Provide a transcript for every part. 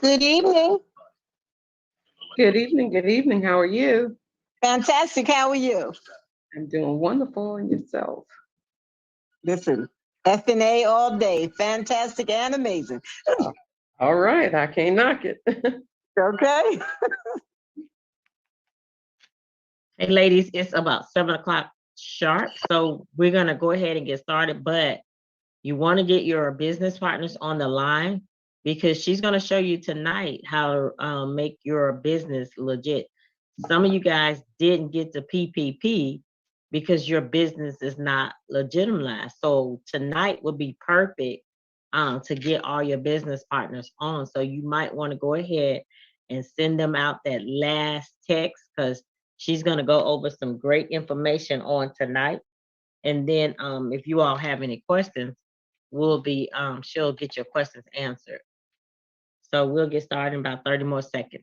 Good evening. Good evening. Good evening. How are you? Fantastic. How are you? I'm doing wonderful. And yourself? Listen, F&A all day. Fantastic and amazing. All right. I can't knock it. Okay. Hey, ladies, it's about 7 o'clock sharp. So we're going to go ahead and get started. But you want to get your business partners on the line because she's going to show you tonight how to make your business legit. Some of you guys didn't get the PPP because your business is not legitimized. So tonight would be perfect to get all your business partners on. So you might want to go ahead and send them out that last text because she's going to go over some great information on tonight. And then if you all have any questions, she'll get your questions answered. So we'll get started in about 30 more seconds.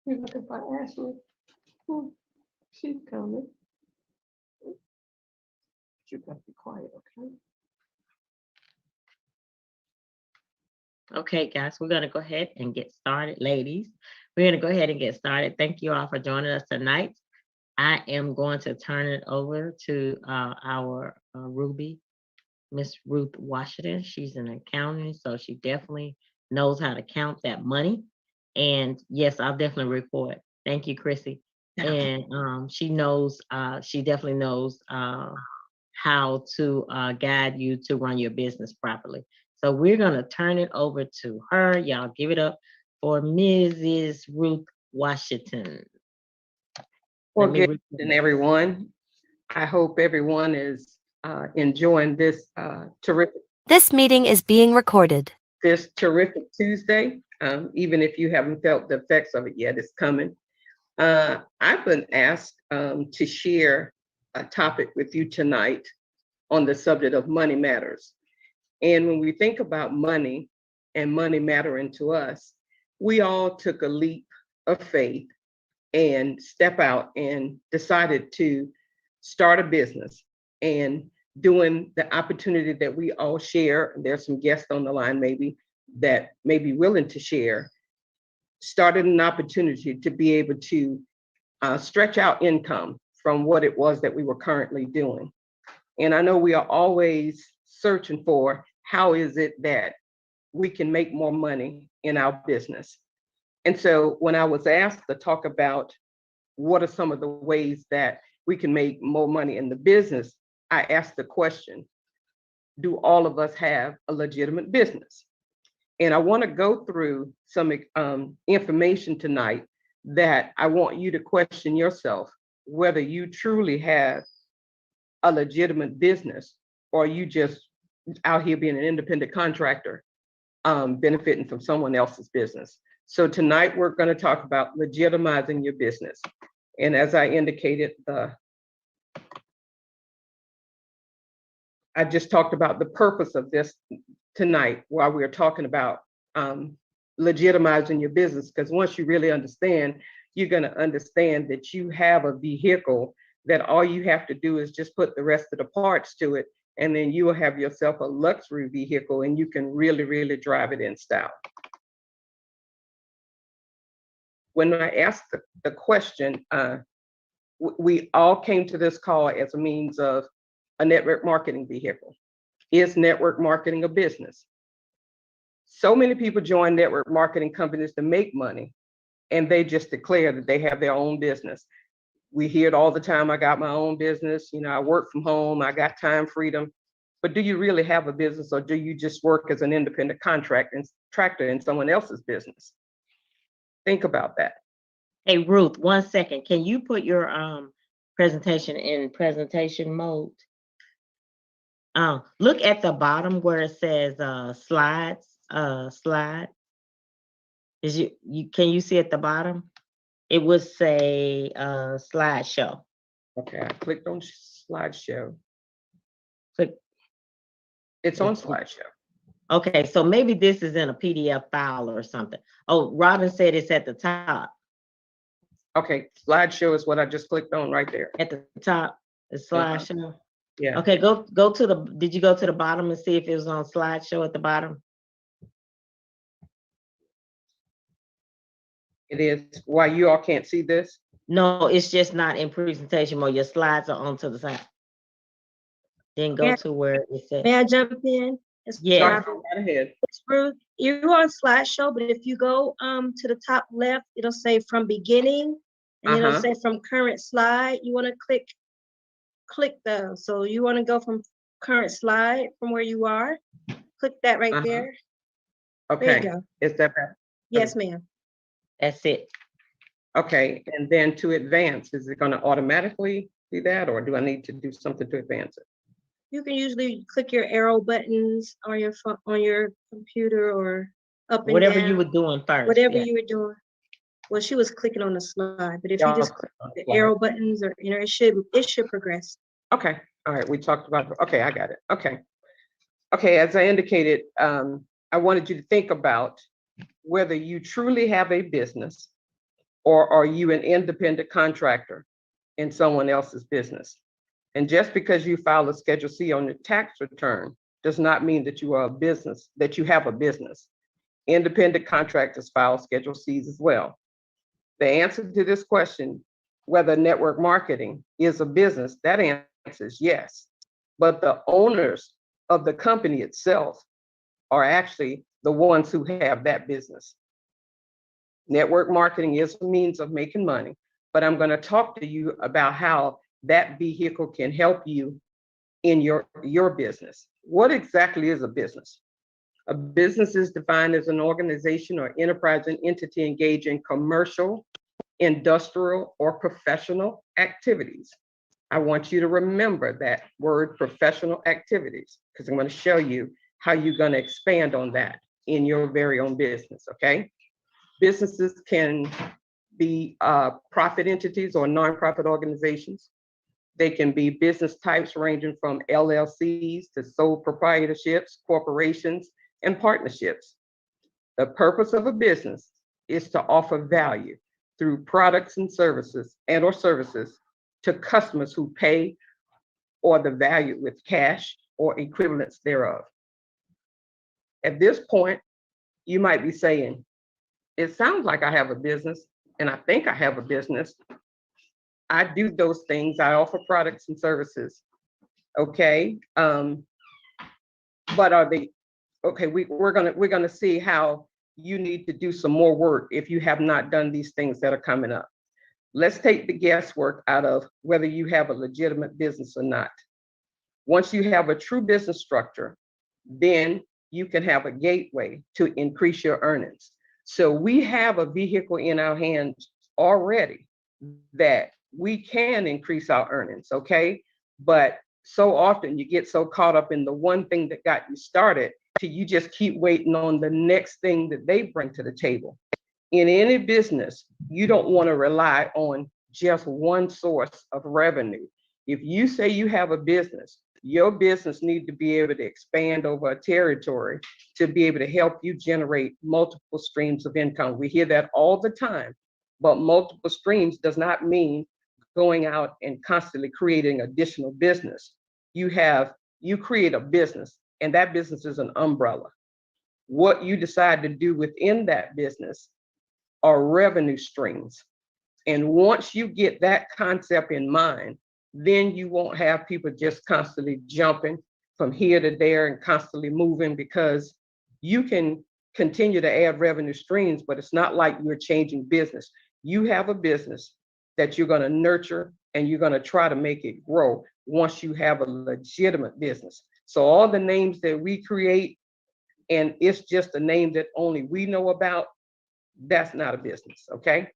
You're looking for Ashley. She's coming. You got to be quiet, okay? Okay, guys, we're going to go ahead and get started, ladies. We're going to go ahead and get started. Thank you all for joining us tonight. I am going to turn it over to our Ruby, Miss Ruth Washington. She's an accountant, so she definitely knows how to count that money. And yes, I'll definitely report. Thank you, Chrissy. And she definitely knows how to guide you to run your business properly. So we're going to turn it over to her. Y'all give it up for Mrs. Ruth Washington. Well, good evening, everyone. I hope everyone is enjoying this terrific. This meeting is being recorded. This terrific Tuesday. Even if you haven't felt the effects of it yet, it's coming. I've been asked to share a topic with you tonight on the subject of money matters. And when we think about money and money mattering to us, we all took a leap of faith and step out and decided to start a business. And doing the opportunity that we all share, there's some guests on the line maybe that may be willing to share, started an opportunity to be able to stretch out income from what it was that we were currently doing. And I know we are always searching for how is it that we can make more money in our business. And so when I was asked to talk about what are some of the ways that we can make more money in the business, I asked the question, do all of us have a legitimate business? And I want to go through some information tonight that I want you to question yourself, whether you truly have a legitimate business or you just out here being an independent contractor, benefiting from someone else's business. So tonight we're going to talk about legitimizing your business. And as I indicated, I just talked about the purpose of this tonight while we are talking about legitimizing your business, because once you really understand, you're going to understand that you have a vehicle that all you have to do is just put the rest of the parts to it, and then you will have yourself a luxury vehicle and you can really, really drive it in style. When I asked the question, we all came to this call as a means of a network marketing vehicle. Is network marketing a business? So many people join network marketing companies to make money, and they just declare that they have their own business. We hear it all the time. I got my own business. I work from home. I got time freedom. but do you really have a business, or do you just work as an independent contractor in someone else's business? Think about that. Hey, Ruth, 1 second. Can you put your presentation in presentation mode? Look at the bottom where it says slides, slide. Can you see at the bottom? It would say slideshow. Okay, I clicked on slideshow. Click. It's on slideshow. Okay, so maybe this is in a PDF file or something. Oh, Robin said it's at the top. Okay, slideshow is what I just clicked on right there. At the top, the slideshow. Yeah. Okay, go to the. Did you go to the bottom and see if it was on slideshow at the bottom? It is. Why you all can't see this? No, it's just not in presentation mode. Your slides are onto the side. Then go to where it says. May I jump in? Yeah. Go right ahead. It's Ruth. You're on slideshow, but if you go to the top left, it'll say from beginning, and it'll say from current slide. You want to click those. So you want to go from current slide from where you are. Click that right there. Okay. There you go. Is that better? Yes, ma'am. That's it. Okay, and then to advance, is it going to automatically do that, or do I need to do something to advance it? You can usually click your arrow buttons on your phone, on your computer, or up and Whatever down. you were doing first. Whatever yeah. you were doing. Well, she was clicking on the slide, but if Yeah, you just click the arrow buttons, or it should progress. Okay, all right, we talked about it. Okay, I got it. Okay, as I indicated, I wanted you to think about whether you truly have a business, or are you an independent contractor in someone else's business? And just because you file a Schedule C on your tax return does not mean that you are a business, that you have a business. Independent contractors file Schedule Cs as well. The answer to this question, whether network marketing is a business, that answer is yes. But the owners of the company itself are actually the ones who have that business. Network marketing is a means of making money, but I'm going to talk to you about how that vehicle can help you in your business. What exactly is a business? A business is defined as an organization or enterprise and entity engaged in commercial, industrial, or professional activities. I want you to remember that word, professional activities, because I'm going to show you how you're going to expand on that in your very own business, okay? Businesses can be profit entities or nonprofit organizations. They can be business types ranging from LLCs to sole proprietorships, corporations, and partnerships. The purpose of a business is to offer value through products and services or services to customers who pay or the value with cash or equivalents thereof. At this point, you might be saying, it sounds like I have a business, and I think I have a business. I do those things. I offer products and services. Okay. But are they okay? We're gonna see how you need to do some more work if you have not done these things that are coming up. Let's take the guesswork out of whether you have a legitimate business or not. Once you have a true business structure, then you can have a gateway to increase your earnings. So we have a vehicle in our hands already that we can increase our earnings, okay? But so often you get so caught up in the one thing that got you started till you just keep waiting on the next thing that they bring to the table. In any business, you don't want to rely on just one source of revenue. If you say you have a business, your business needs to be able to expand over a territory to be able to help you generate multiple streams of income. We hear that all the time, but multiple streams does not mean going out and constantly creating additional business. You create a business, and that business is an umbrella. What you decide to do within that business are revenue streams. And once you get that concept in mind, then you won't have people just constantly jumping from here to there and constantly moving, because you can continue to add revenue streams, but it's not like you're changing business. You have a business that you're going to nurture and you're going to try to make it grow once you have a legitimate business. So all the names that we create, and it's just a name that only we know about, that's not a business, okay?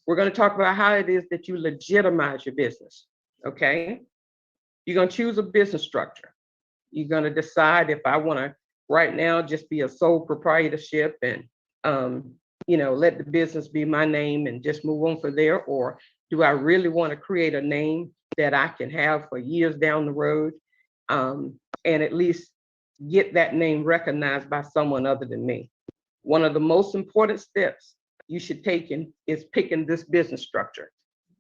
We're going to talk about how it is that you legitimize your business, okay? You're going to choose a business structure. You're going to decide if I want to right now just be a sole proprietorship and let the business be my name and just move on from there, or do I really want to create a name that I can have for years down the road, and at least get that name recognized by someone other than me. One of the most important steps you should take is picking this business structure,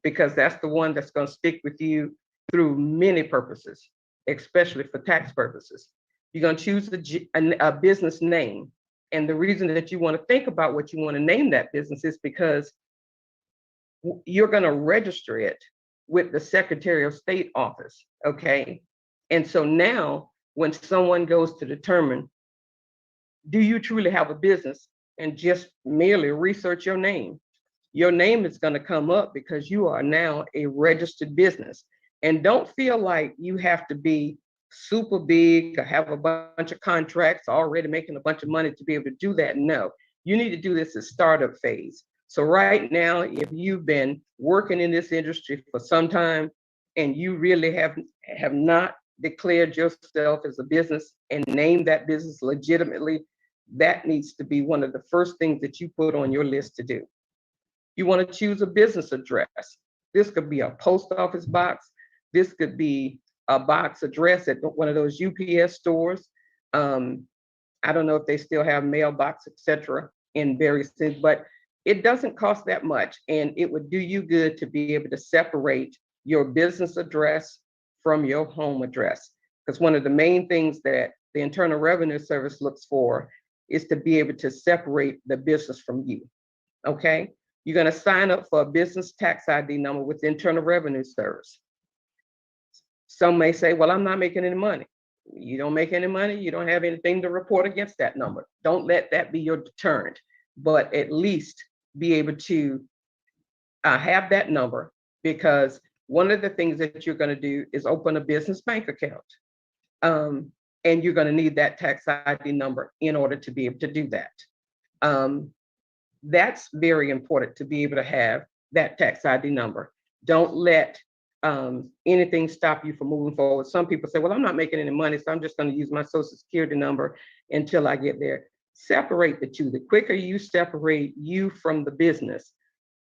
because that's the one that's going to stick with you through many purposes, especially for tax purposes. You're going to choose a business name. And the reason that you want to think about what you want to name that business is because you're going to register it with the Secretary of State office, okay? And so now when someone goes to determine, do you truly have a business, and just merely research your name is going to come up because you are now a registered business. And don't feel like you have to be super big or have a bunch of contracts already making a bunch of money to be able to do that. No, you need to do this as startup phase. So right now, if you've been working in this industry for some time and you really have not declared yourself as a business and named that business legitimately, that needs to be one of the first things that you put on your list to do. You want to choose a business address. This could be a post office box. This could be a box address at one of those UPS stores. I don't know if they still have mailbox, etc. in various cities, but it doesn't cost that much. And it would do you good to be able to separate your business address from your home address. Because one of the main things that the Internal Revenue Service looks for is to be able to separate the business from you, okay? You're going to sign up for a business tax ID number with the Internal Revenue Service. Some may say, well, I'm not making any money. You don't make any money, you don't have anything to report against that number. Don't let that be your deterrent, but at least be able to have that number, because one of the things that you're going to do is open a business bank account. And you're going to need that tax ID number in order to be able to do that. That's very important, to be able to have that tax ID number. Don't let anything stop you from moving forward. Some people say, well, I'm not making any money, so I'm just going to use my Social Security number until I get there. Separate the two. The quicker you separate you from the business,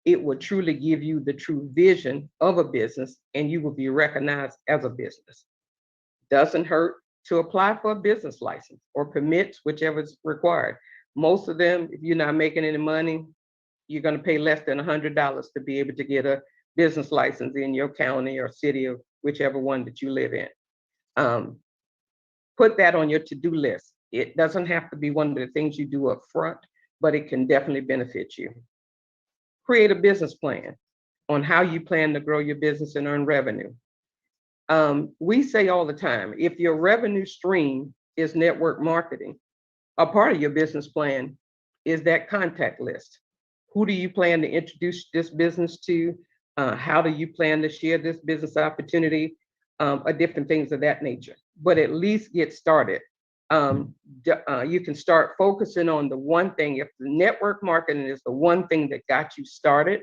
it will truly give you the true vision of a business, and you will be recognized as a business. Doesn't hurt to apply for a business license or permits, whichever is required. Most of them, if you're not making any money, you're going to pay less than $100 to be able to get a business license in your county or city, or whichever one that you live in. Put that on your to-do list. It doesn't have to be one of the things you do up front, but it can definitely benefit you. Create a business plan on how you plan to grow your business and earn revenue. We say all the time, if your revenue stream is network marketing, a part of your business plan is that contact list. Who do you plan to introduce this business to? How do you plan to share this business opportunity? Different things of that nature. But at least get started. You can start focusing on the one thing. If the network marketing is the one thing that got you started,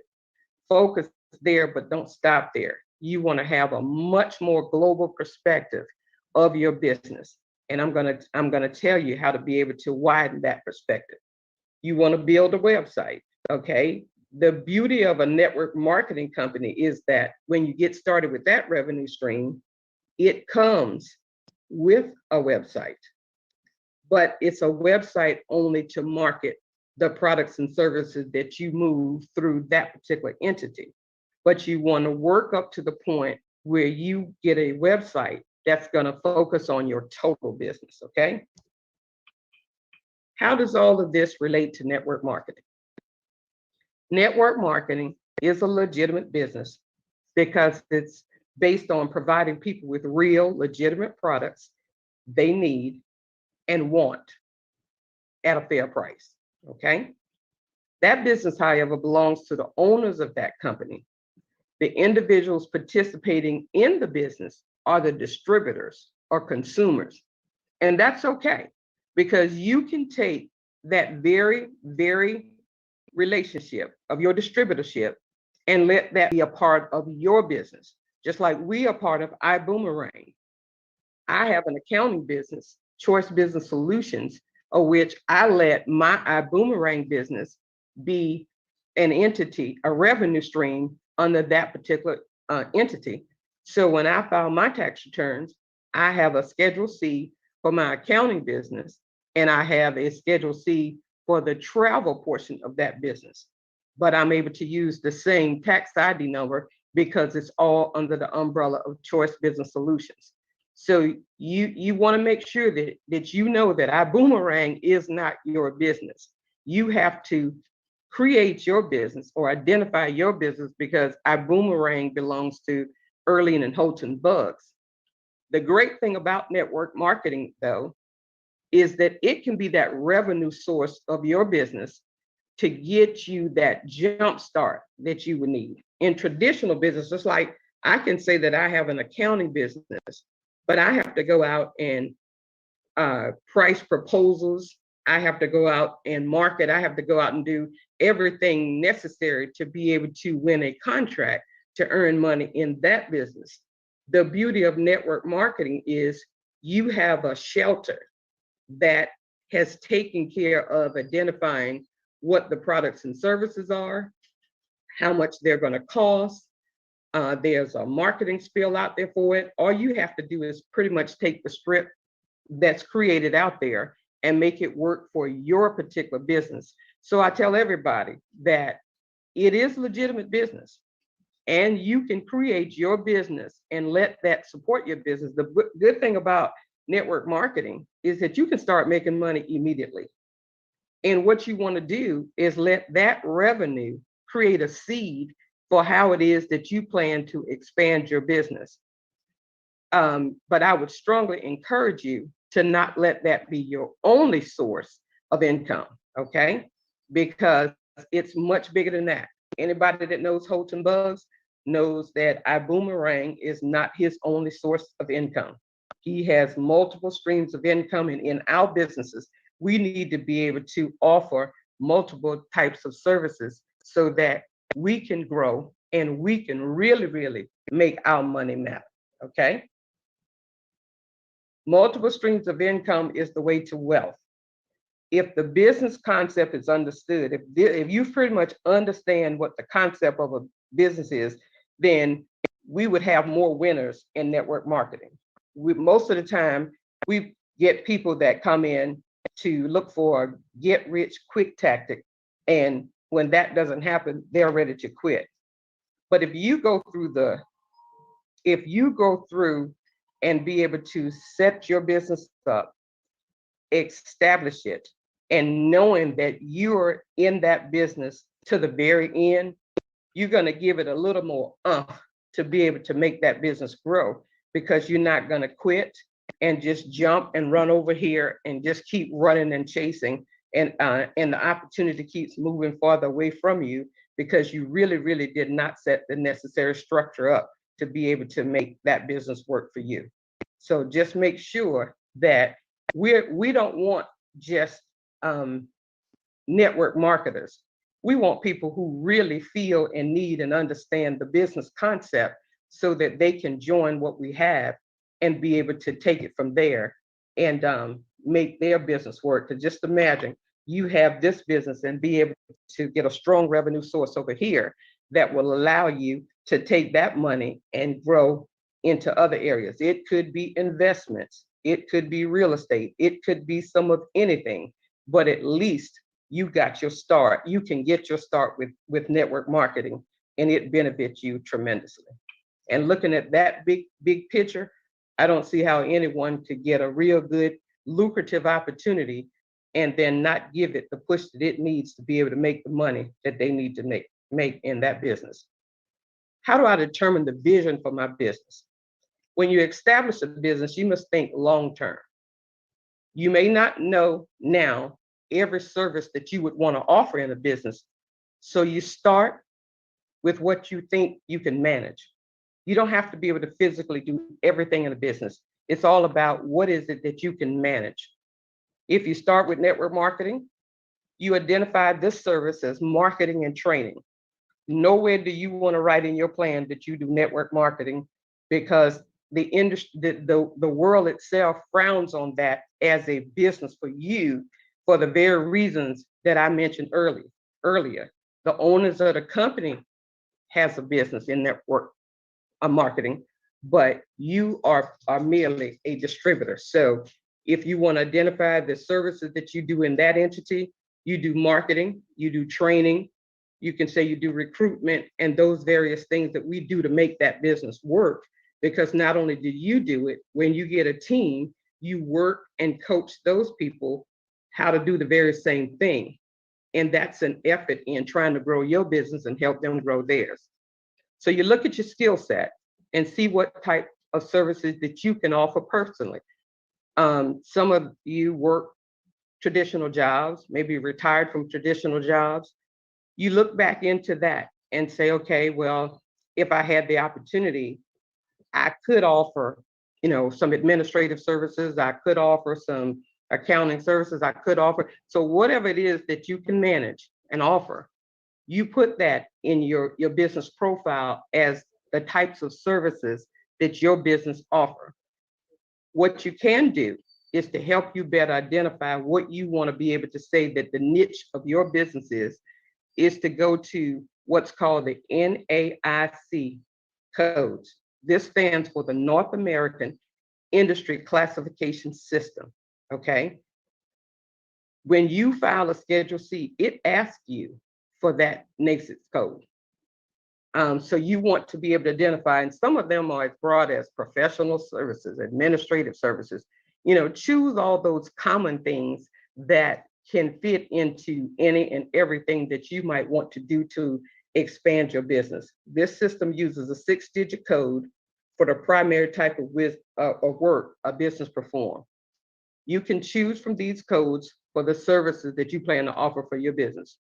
focus there, but don't stop there. You want to have a much more global perspective of your business. And I'm gonna tell you how to be able to widen that perspective. You want to build a website, okay? The beauty of a network marketing company is that when you get started with that revenue stream, it comes with a website, but it's a website only to market the products and services that you move through that particular entity. But you want to work up to the point where you get a website that's going to focus on your total business, okay? How does all of this relate to network marketing? Network marketing is a legitimate business because it's based on providing people with real, legitimate products they need and want at a fair price, okay? That business, however, belongs to the owners of that company. The individuals participating in the business are the distributors or consumers And that's okay, because you can take that very, very relationship of your distributorship and let that be a part of your business. Just like we are part of iBoomerang. I have an accounting business, Choice Business Solutions, of which I let my iBoomerang business be an entity, a revenue stream under that particular entity. So when I file my tax returns, I have a Schedule C for my accounting business, and I have a Schedule C for the travel portion of that business. But I'm able to use the same tax ID number because it's all under the umbrella of Choice Business Solutions. So you want to make sure that you know that iBoomerang is not your business. You have to create your business or identify your business, because iBoomerang belongs to Early and Houghton Bugs. The great thing about network marketing, though, is that it can be that revenue source of your business to get you that jump start that you would need. In traditional business, just like I can say that I have an accounting business, but I have to go out and price proposals. I have to go out and market. I have to go out and do everything necessary to be able to win a contract to earn money in that business. The beauty of network marketing is you have a shelter that has taken care of identifying what the products and services are, how much they're going to cost. There's a marketing spiel out there for it. All you have to do is pretty much take the script that's created out there and make it work for your particular business. So I tell everybody that it is legitimate business, and you can create your business and let that support your business. The good thing about network marketing is that you can start making money immediately. And what you want to do is let that revenue create a seed for how it is that you plan to expand your business. But I would strongly encourage you to not let that be your only source of income, okay? Because it's much bigger than that. Anybody that knows Houghton Bugs knows that iBoomerang is not his only source of income. He has multiple streams of income, and in our businesses, we need to be able to offer multiple types of services so that we can grow and we can really, really make our money matter, okay? Multiple streams of income is the way to wealth. If the business concept is understood, if you pretty much understand what the concept of a business is, then we would have more winners in network marketing. Most of the time, we get people that come in to look for a get rich quick tactic. And when that doesn't happen, they're ready to quit. But if you go through and be able to set your business up, establish it, and knowing that you're in that business to the very end, you're going to give it a little more to be able to make that business grow, because you're not going to quit and just jump and run over here and just keep running and chasing, and the opportunity keeps moving farther away from you because you really, really did not set the necessary structure up to be able to make that business work for you. So just make sure that we don't want just network marketers. We want people who really feel and need and understand the business concept so that they can join what we have and be able to take it from there and make their business work. Because just imagine you have this business and be able to get a strong revenue source over here that will allow you to take that money and grow into other areas. It could be investments, it could be real estate, it could be some of anything, but at least you got your start. You can get your start with network marketing, and it benefits you tremendously. And looking at that big picture, I don't see how anyone could get a real good, lucrative opportunity and then not give it the push that it needs to be able to make the money that they need to make in that business. How do I determine the vision for my business? When you establish a business, you must think long-term. You may not know now every service that you would want to offer in a business. So you start with what you think you can manage. You don't have to be able to physically do everything in a business. It's all about what is it that you can manage. If you start with network marketing, you identify this service as marketing and training. Nowhere do you want to write in your plan that you do network marketing, because the industry, the world itself frowns on that as a business for you, for the very reasons that I mentioned earlier. The owners of the company has a business in network marketing, but you are merely a distributor. So if you want to identify the services that you do in that entity, you do marketing, you do training, you can say you do recruitment, and those various things that we do to make that business work. Because not only do you do it, when you get a team, you work and coach those people how to do the very same thing. And that's an effort in trying to grow your business and help them grow theirs. So you look at your skill set and see what type of services that you can offer personally. Some of you work traditional jobs, maybe retired from traditional jobs. You look back into that and say, okay, well, if I had the opportunity, I could offer, some administrative services. I could offer some accounting services. I could offer. So whatever it is that you can manage and offer, you put that in your business profile as the types of services that your business offer. What you can do is to help you better identify what you want to be able to say that the niche of your business is to go to what's called the NAIC codes. This stands for the North American Industry Classification System, okay? When you file a Schedule C, it asks you for that NAICS code. So you want to be able to identify, and some of them are as broad as professional services, administrative services. Choose all those common things that can fit into any and everything that you might want to do to expand your business. This system uses a 6-digit code for the primary type of work a business performs. You can choose from these codes for the services that you plan to offer for your business.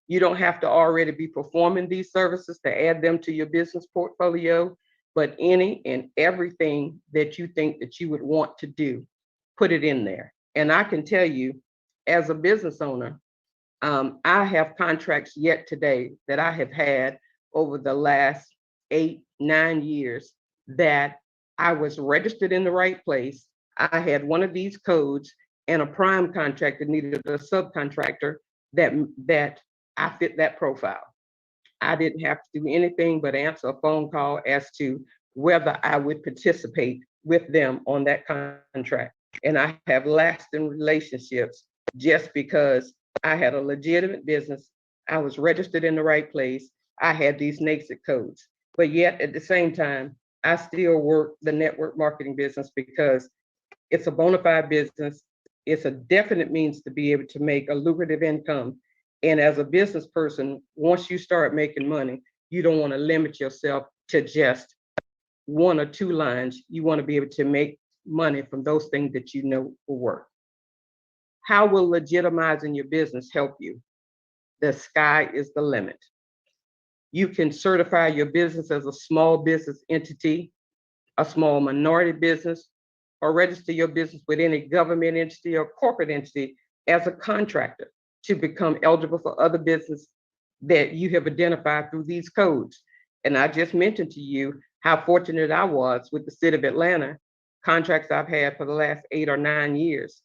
You don't have to already be performing these services to add them to your business portfolio, but any and everything that you think that you would want to do, put it in there. And I can tell you, as a business owner, I have contracts yet today that I have had over the last 8, 9 years that I was registered in the right place. I had one of these codes, and a prime contractor needed a subcontractor that I fit that profile. I didn't have to do anything but answer a phone call as to whether I would participate with them on that contract. And I have lasting relationships just because I had a legitimate business. I was registered in the right place. I had these NAICS codes. But yet at the same time, I still work the network marketing business because it's a bona fide business. It's a definite means to be able to make a lucrative income. And as a business person, once you start making money, you don't want to limit yourself to just 1 or 2 lines. You want to be able to make money from those things that you know will work. How will legitimizing your business help you? The sky is the limit. You can certify your business as a small business entity, a small minority business, or register your business with any government entity or corporate entity as a contractor to become eligible for other business that you have identified through these codes. And I just mentioned to you how fortunate I was with the city of Atlanta, contracts I've had for the last 8 or 9 years.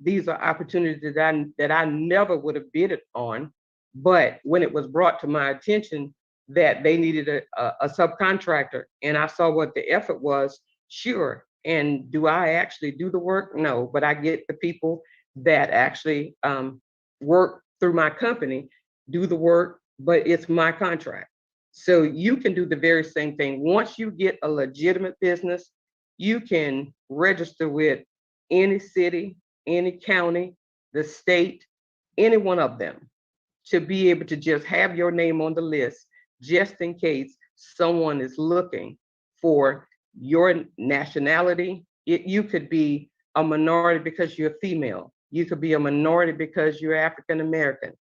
These are opportunities that I never would have bid on, but when it was brought to my attention that they needed a subcontractor and I saw what the effort was, sure. And do I actually do the work? No, but I get the people that actually work through my company, do the work, but it's my contract. So you can do the very same thing. Once you get a legitimate business, you can register with any city, any county, the state, any one of them, to be able to just have your name on the list, just in case someone is looking for your nationality. You could be a minority because you're female. You could be a minority because you're African American.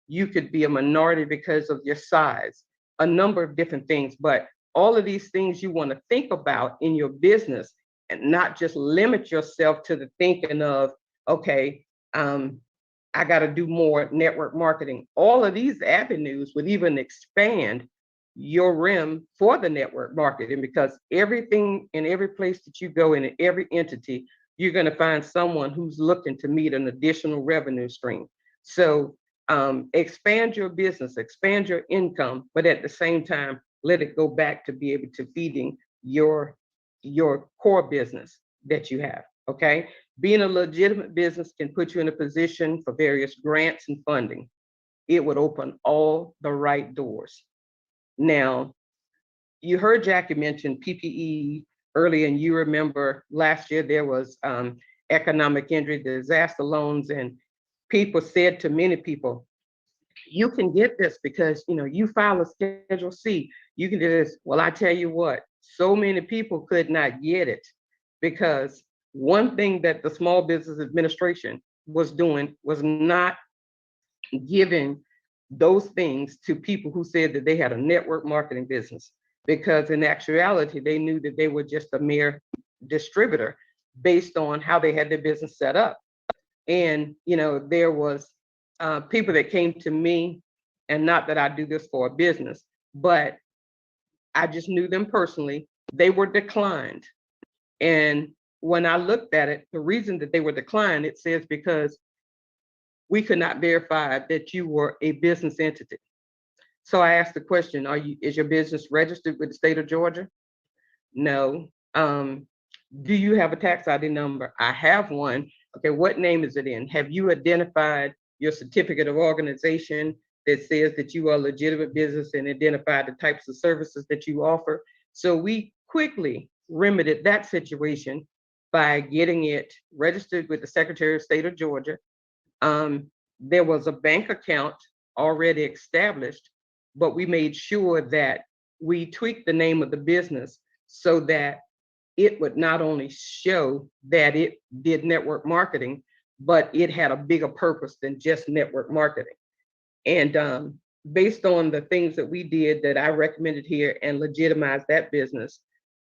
You could be a minority because of your size, a number of different things. But all of these things you want to think about in your business and not just limit yourself to the thinking of, okay, I got to do more network marketing. All of these avenues would even expand your rim for the network marketing, because everything in every place that you go in every entity, you're going to find someone who's looking to meet an additional revenue stream. So expand your business, expand your income, but at the same time, let it go back to be able to feeding your core business that you have. Okay. Being a legitimate business can put you in a position for various grants and funding. It would open all the right doors. Now, you heard Jackie mention PPE earlier, and you remember last year there was economic injury, disaster loans, and people said to many people, you can get this because you file a Schedule C, you can do this. Well, I tell you what, so many people could not get it because one thing that the Small Business Administration was doing was not giving those things to people who said that they had a network marketing business, because in actuality, they knew that they were just a mere distributor based on how they had their business set up. And, there was people that came to me, and not that I do this for a business, but I just knew them personally. They were declined. And when I looked at it, the reason that they were declined, it says because we could not verify that you were a business entity. So I asked the question, is your business registered with the state of Georgia? No. Do you have a tax ID number? I have one. Okay, what name is it in? Have you identified your certificate of organization that says that you are a legitimate business and identified the types of services that you offer? So we quickly remedied that situation by getting it registered with the Secretary of State of Georgia. There was a bank account already established, but we made sure that we tweaked the name of the business so that it would not only show that it did network marketing, but it had a bigger purpose than just network marketing. And based on the things that we did that I recommended here and legitimized that business,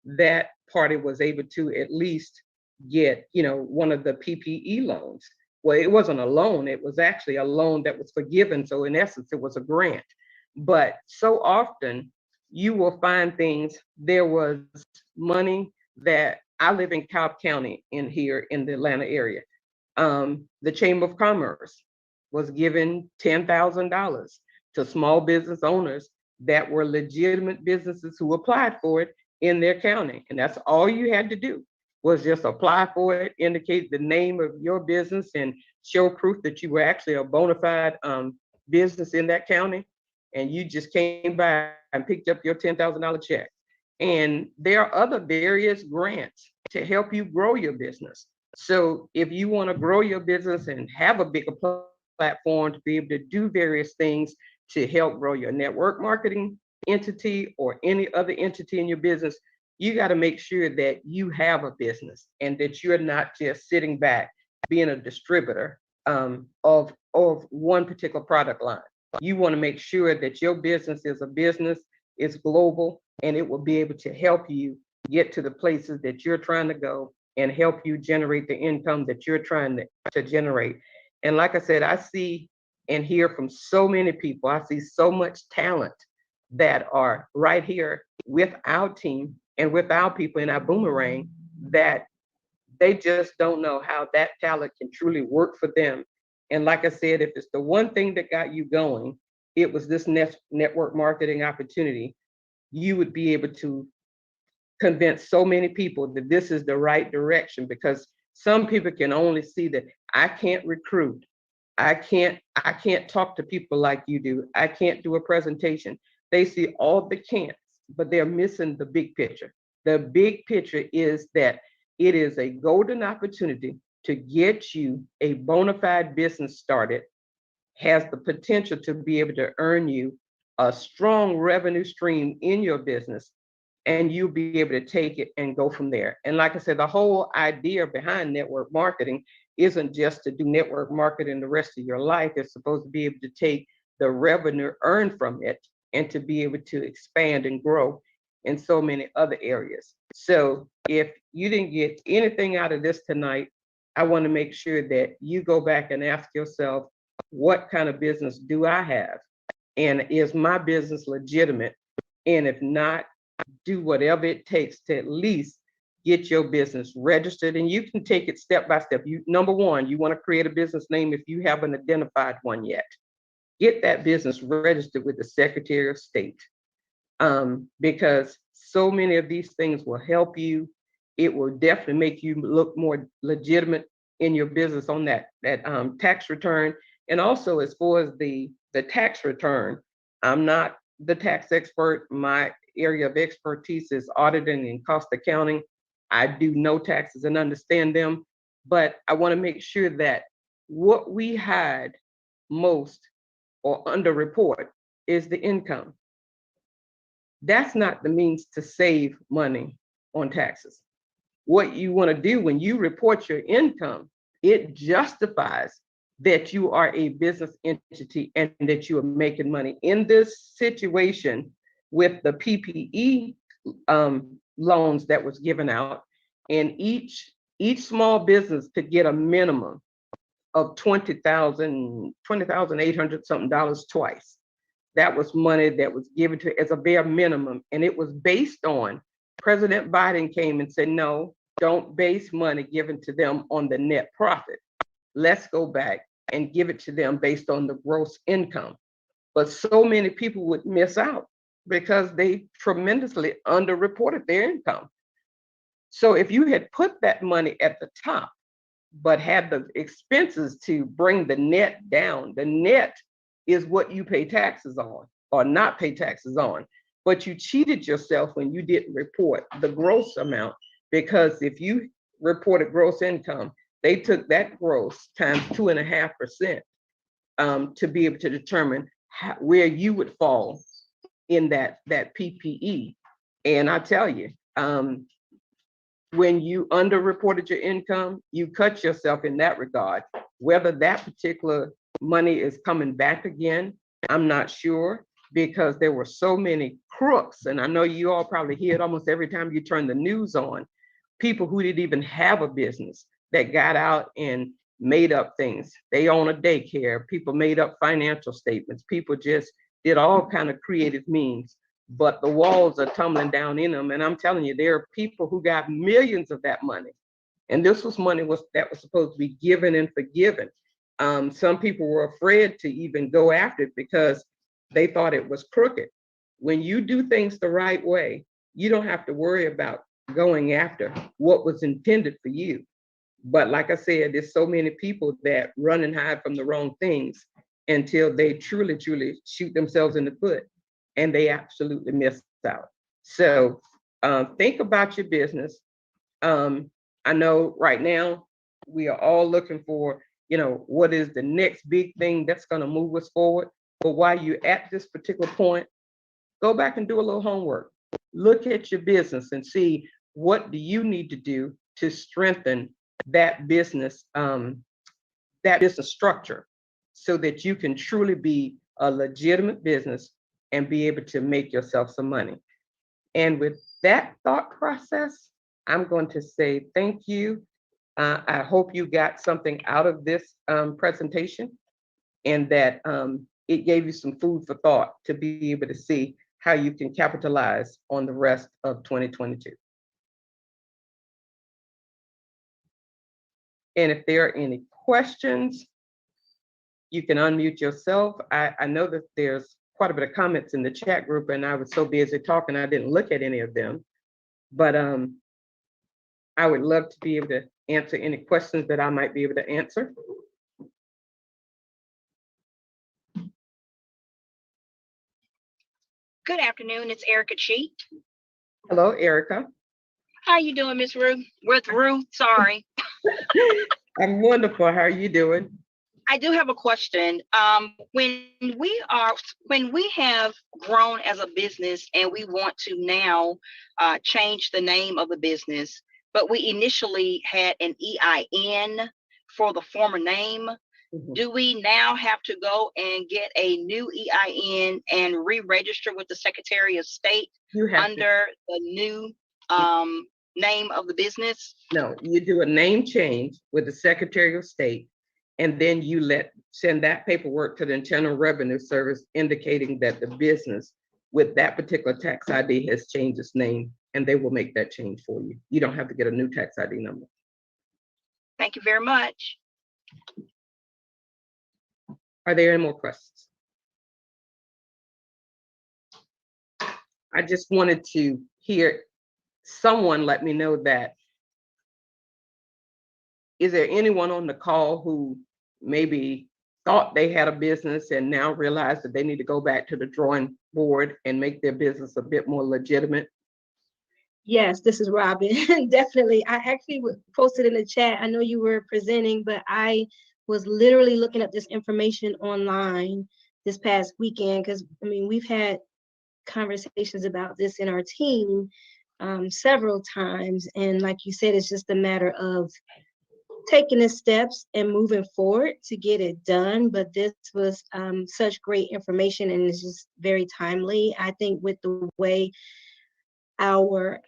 that party was able to at least get, one of the PPE loans. Well, it wasn't a loan, it was actually a loan that was forgiven. So in essence, it was a grant. But so often you will find things, there was money that I live in Cobb County here in the Atlanta area. The Chamber of Commerce was given $10,000 to small business owners that were legitimate businesses who applied for it in their county. And that's all you had to do, was just apply for it, indicate the name of your business, and show proof that you were actually a bona fide business in that county. And you just came by and picked up your $10,000 check. And there are other various grants to help you grow your business. So if you want to grow your business and have a bigger platform to be able to do various things to help grow your network marketing entity or any other entity in your business, you got to make sure that you have a business and that you're not just sitting back being a distributor of one particular product line. You want to make sure that your business is a business, it's global, and it will be able to help you get to the places that you're trying to go and help you generate the income that you're trying to generate. And like I said, I see and hear from so many people, I see so much talent that are right here with our team and with our people in our boomerang, that they just don't know how that talent can truly work for them. And like I said, if it's the one thing that got you going, it was this network marketing opportunity, you would be able to convince so many people that this is the right direction, because some people can only see that I can't recruit. I can't talk to people like you do. I can't do a presentation. They see all the can'ts, but they're missing the big picture. The big picture is that it is a golden opportunity to get you a bona fide business started, has the potential to be able to earn you a strong revenue stream in your business, and you'll be able to take it and go from there. And like I said, the whole idea behind network marketing isn't just to do network marketing the rest of your life. It's supposed to be able to take the revenue earned from it and to be able to expand and grow in so many other areas. So if you didn't get anything out of this tonight, I want to make sure that you go back and ask yourself, what kind of business do I have? And is my business legitimate? And if not, do whatever it takes to at least get your business registered. And you can take it step by step. Number one, you want to create a business name if you haven't identified one yet. Get that business registered with the Secretary of State, because so many of these things will help you. It will definitely make you look more legitimate in your business on that tax return. And also, as far as the tax return, I'm not the tax expert. My area of expertise is auditing and cost accounting. I do know taxes and understand them, but I want to make sure that what we hide most or underreport is the income. That's not the means to save money on taxes. What you want to do when you report your income, it justifies that you are a business entity and that you are making money. In this situation with the PPE loans that was given out, and each small business could get a minimum of $20,800 something dollars twice. That was money that was given to as a bare minimum, and it was based on President Biden came and said, no, don't base money given to them on the net profit. Let's go back and give it to them based on the gross income. But so many people would miss out because they tremendously underreported their income. So if you had put that money at the top, but had the expenses to bring the net down, the net is what you pay taxes on or not pay taxes on. But you cheated yourself when you didn't report the gross amount, because if you reported gross income, they took that gross times 2.5% to be able to determine where you would fall in that PPE. And I tell you, when you underreported your income, you cut yourself in that regard. Whether that particular money is coming back again, I'm not sure, because there were so many crooks. And I know you all probably hear it almost every time you turn the news on. People who didn't even have a business that got out and made up things. They own a daycare. People made up financial statements. People just did all kind of creative means, but the walls are tumbling down in them. And I'm telling you, there are people who got millions of that money. And this was money that was supposed to be given and forgiven. Some people were afraid to even go after it because they thought it was crooked. When you do things the right way, you don't have to worry about going after what was intended for you. But like I said, there's so many people that run and hide from the wrong things until they truly, truly shoot themselves in the foot, and they absolutely miss out. So think about your business. I know right now we are all looking for, what is the next big thing that's going to move us forward. But while you're at this particular point, go back and do a little homework. Look at your business and see what do you need to do to strengthen that business structure, so that you can truly be a legitimate business and be able to make yourself some money. And with that thought process, I'm going to say thank you. I hope you got something out of this presentation, and that it gave you some food for thought to be able to see how you can capitalize on the rest of 2022. And if there are any questions, you can unmute yourself. I know that there's quite a bit of comments in the chat group, and I was so busy talking, I didn't look at any of them. But I would love to be able to answer any questions that I might be able to answer. Good afternoon, it's Erica Cheek. Hello, Erica. How you doing, Miss Ruth? With Ruth, sorry. I'm wonderful. How are you doing? I do have a question. When we have grown as a business and we want to now change the name of the business, but we initially had an EIN for the former name, do we now have to go and get a new EIN and re-register with the Secretary of State under the new name of the business? No, you do a name change with the Secretary of State, and then you send that paperwork to the Internal Revenue Service indicating that the business with that particular tax ID has changed its name, and they will make that change for you. You don't have to get a new tax ID number. Thank you very much. Are there any more questions? I just wanted to hear someone let me know that. Is there anyone on the call who maybe thought they had a business and now realize that they need to go back to the drawing board and make their business a bit more legitimate? Yes, this is Robin. Definitely. I actually posted in the chat. I know you were presenting, but I was literally looking up this information online this past weekend because, I mean, we've had conversations about this in our team several times. And like you said, it's just a matter of taking the steps and moving forward to get it done. But this was such great information and it's just very timely. I think with the way our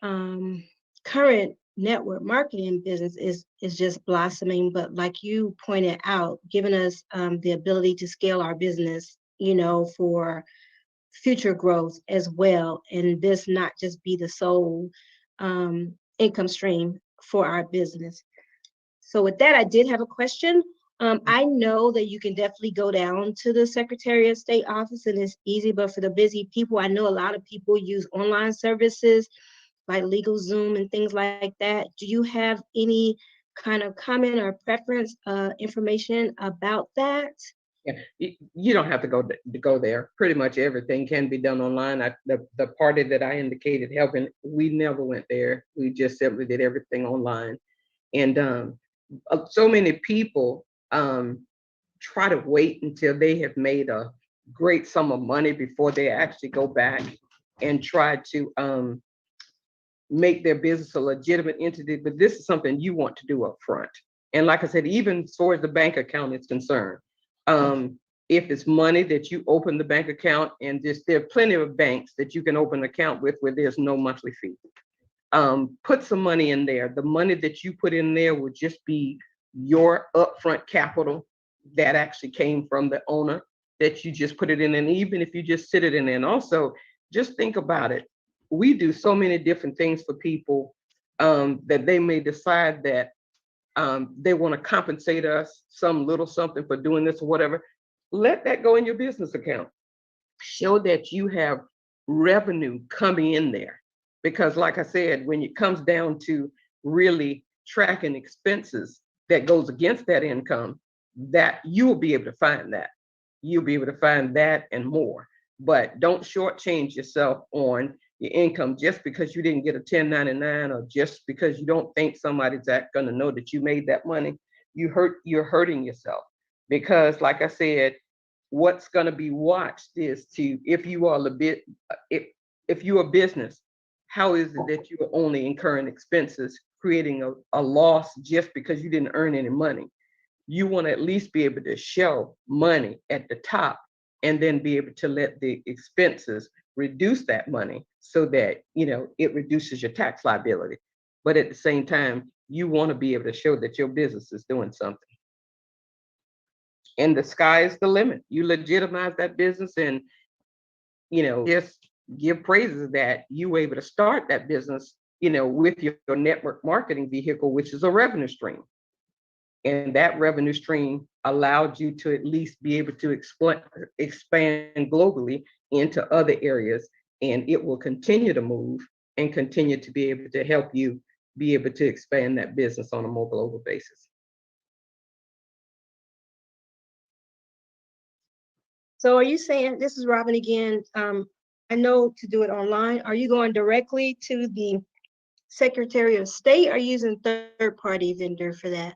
current network marketing business is just blossoming, but like you pointed out, giving us the ability to scale our business, for future growth as well, and this not just be the sole income stream for our business. So with that, I did have a question. I know that you can definitely go down to the Secretary of State office and it's easy, but for the busy people, I know a lot of people use online services like LegalZoom and things like that. Do you have any kind of comment or preference information about that? Yeah, you don't have to go there. Pretty much everything can be done online. The party that I indicated helping, we never went there. We just simply did everything online. And so many people try to wait until they have made a great sum of money before they actually go back and try to make their business a legitimate entity. But this is something you want to do up front. And like I said, even as far as the bank account is concerned, if it's money that you open the bank account, and there are plenty of banks that you can open an account with where there's no monthly fee. Put some money in there. The money that you put in there would just be your upfront capital that actually came from the owner that you just put it in. And even if you just sit it in there, and also just think about it. We do so many different things for people that they may decide that they want to compensate us some little something for doing this or whatever. Let that go in your business account. Show that you have revenue coming in there. Because like I said, when it comes down to really tracking expenses that goes against that income, that you will be able to find that. You'll be able to find that and more. But don't shortchange yourself on your income just because you didn't get a 1099 or just because you don't think somebody's going to know that you made that money. You're hurting yourself. Because like I said, what's going to be watched is if you are if you're a business, how is it that you're only incurring expenses, creating a loss just because you didn't earn any money? You want to at least be able to show money at the top and then be able to let the expenses reduce that money so that, it reduces your tax liability. But at the same time, you want to be able to show that your business is doing something. And the sky is the limit. You legitimize that business and, just give praises that you were able to start that business, with your network marketing vehicle, which is a revenue stream. And that revenue stream allowed you to at least be able to expand globally into other areas. And it will continue to move and continue to be able to help you be able to expand that business on a more global basis. So are you saying, this is Robin again, I know to do it online, are you going directly to the Secretary of State or using third-party vendor for that?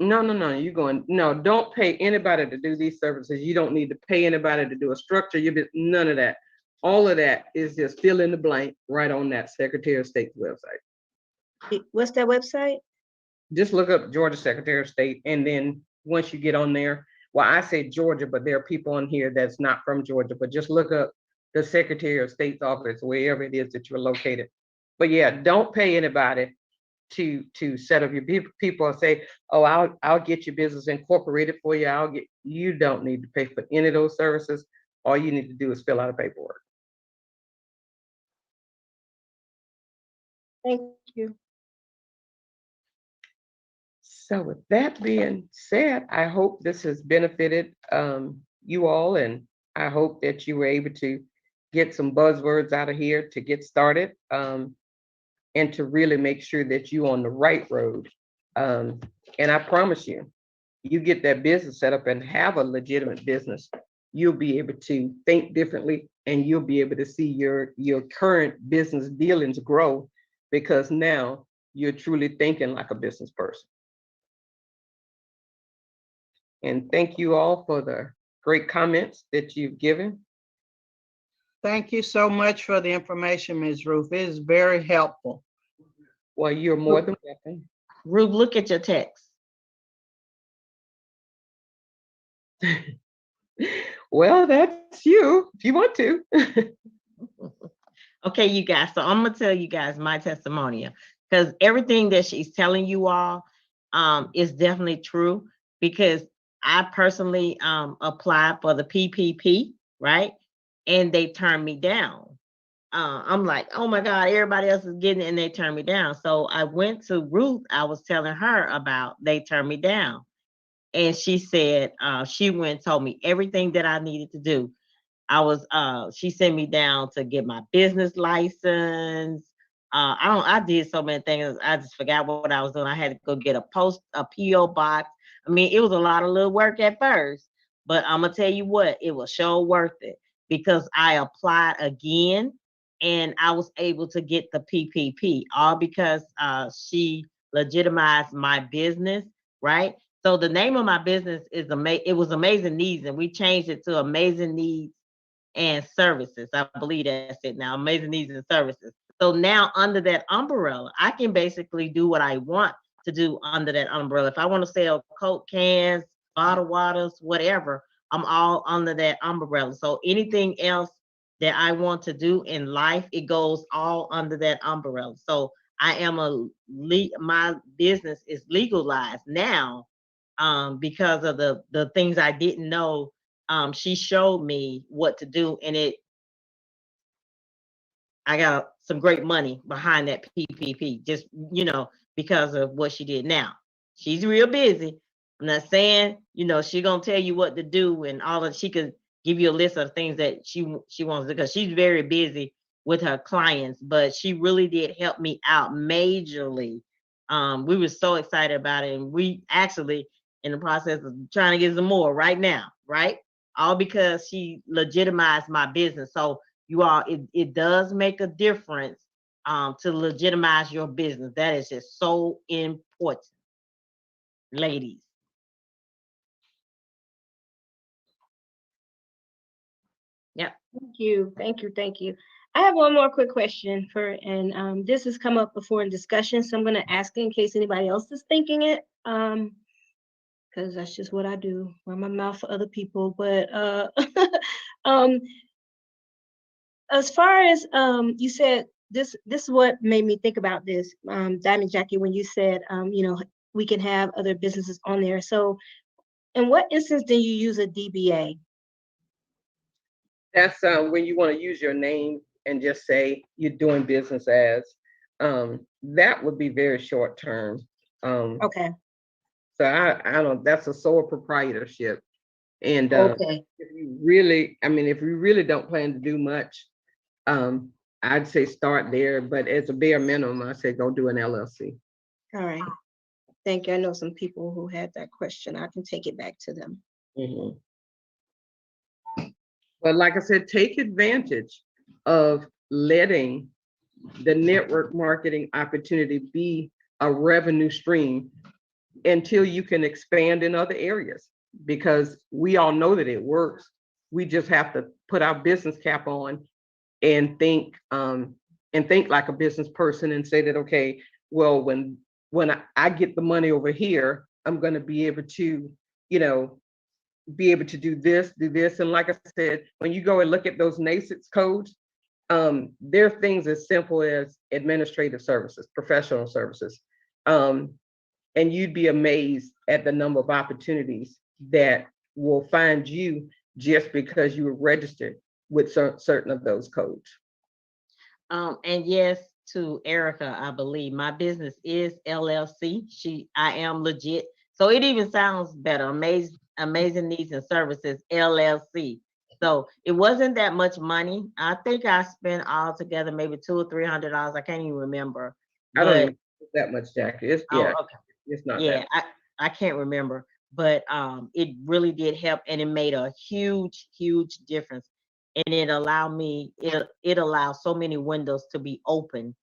No, don't pay anybody to do these services. You don't need to pay anybody to do a structure. None of that. All of that is just fill in the blank right on that Secretary of State's website. What's that website? Just look up Georgia Secretary of State and then once you get on there. Well, I say Georgia, but there are people on here that's not from Georgia, but just look up the Secretary of State's office, wherever it is that you're located. But yeah, don't pay anybody to set up your people and say, oh, I'll get your business incorporated for you. You don't need to pay for any of those services. All you need to do is fill out a paperwork. Thank you. So with that being said, I hope this has benefited you all, and I hope that you were able to get some buzzwords out of here to get started, and to really make sure that you're on the right road. And I promise you, you get that business set up and have a legitimate business, you'll be able to think differently, and you'll be able to see your current business dealings grow, because now you're truly thinking like a business person. And thank you all for the great comments that you've given. Thank you so much for the information, Ms. Ruth. It is very helpful. Well, you're more than welcome. Ruth, look at your text. Well, that's you, if you want to. Okay, you guys, so I'm gonna tell you guys my testimonial, because everything that she's telling you all is definitely true, because I personally applied for the PPP, right? And they turned me down. I'm like, oh my God, everybody else is getting it, and they turned me down. So I went to Ruth, I was telling her about, they turned me down. And she said, she went and told me everything that I needed to do. She sent me down to get my business license. I did so many things. I just forgot what I was doing. I had to go get a PO box. I mean, it was a lot of little work at first, but I'm gonna tell you what, it was sure worth it, because I applied again and I was able to get the PPP, all because she legitimized my business, right? So the name of my business is it was Amazing Needs, and we changed it to Amazing Needs and Services. I believe that's it now, Amazing Needs and Services. So now under that umbrella, I can basically do what I want to do under that umbrella. If I want to sell Coke cans, bottled waters, whatever, I'm all under that umbrella. So anything else that I want to do in life, it goes all under that umbrella. So I am my business is legalized now, because of the things I didn't know. She showed me what to do, and I got some great money behind that PPP, just, because of what she did. Now, she's real busy. I'm not saying, she gonna tell you what to do and all of, she could give you a list of things that she wants to, because she's very busy with her clients, but she really did help me out majorly. We were so excited about it, and we actually in the process of trying to get some more right now, right? All because she legitimized my business. So you all, it does make a difference to legitimize your business. That is just so important, ladies. Yep. Thank you. I have one more quick question and this has come up before in discussion, so I'm going to ask it in case anybody else is thinking it, because that's just what I do, run my mouth for other people. But as far as you said, this is what made me think about this, Diamond Jackie, when you said, we can have other businesses on there. So in what instance do you use a DBA? That's when you want to use your name and just say you're doing business as. That would be very short term. Okay. So I don't. That's a sole proprietorship, and Okay. if you really don't plan to do much, I'd say start there. But as a bare minimum, I say go do an LLC. All right. Thank you. I know some people who had that question. I can take it back to them. Mm-hmm. But like I said, take advantage of letting the network marketing opportunity be a revenue stream until you can expand in other areas, because we all know that it works. We just have to put our business cap on and think like a business person and say that, okay, well, when I get the money over here, I'm going to be able to you know, be able to do this. And like I said, when you go and look at those NAICS codes, there are things as simple as administrative services, professional services. And you'd be amazed at the number of opportunities that will find you just because you were registered with certain of those codes. And yes, to Erica, I believe my business is LLC. I am legit. So it even sounds better. Amazing Needs and Services LLC. So it wasn't that much money. I think I spent altogether maybe $200 or $300. I can't even remember. I don't even that much, Jackie. It's okay. It's not. Yeah, I can't remember, but it really did help, and it made a huge difference. And it allows so many windows to be open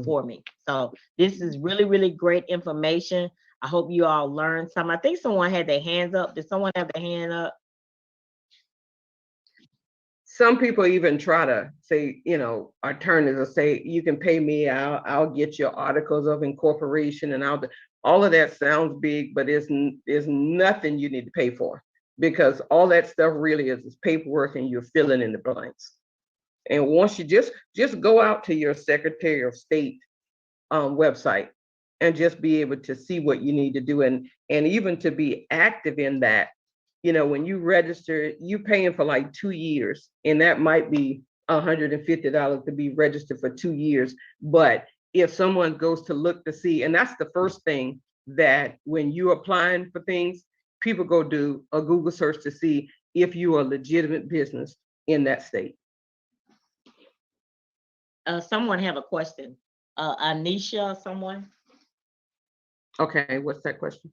for me. So this is really great information. I hope you all learned some. I think someone had their hands up. Did someone have their hand up? Some people even try to say, attorneys will say, you can pay me, I'll get your articles of incorporation, and all of that sounds big, but there's nothing you need to pay for, because all that stuff really is paperwork, and you're filling in the blanks. And once you just go out to your Secretary of State website and just be able to see what you need to do, and even to be active in that. When you register, you paying for like 2 years, and that might be $150 to be registered for 2 years. But if someone goes to look to see, and that's the first thing, that when you're applying for things, people go do a Google search to see if you are a legitimate business in that state. Someone have a question. Anisha, someone? Okay, what's that question?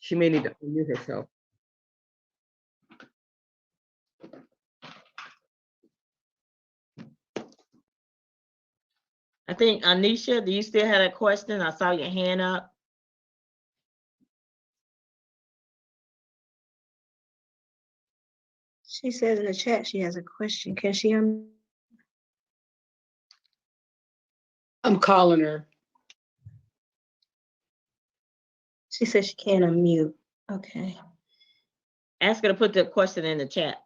She may need to unmute herself. I think, Anisha, do you still have a question? I saw your hand up. She says in the chat she has a question. Can she? I'm calling her. She says she can't unmute. Okay. Ask her to put the question in the chat.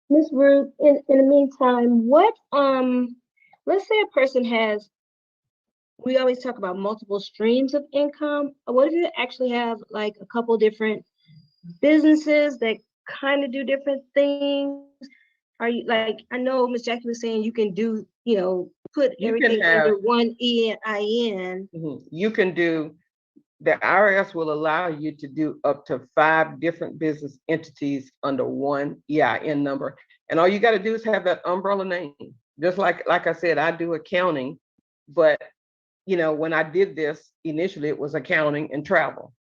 Ms. Ruth, in the meantime, what let's say a person has, we always talk about multiple streams of income. What if you actually have like a couple different businesses that kind of do different things? Are you, like, I know Ms. Jackie was saying you can do, put everything under one EIN. You can do, the IRS will allow you to do up to 5 different business entities under one EIN number. And all you got to do is have that umbrella name. Just like I said, I do accounting, but when I did this initially, it was accounting and travel.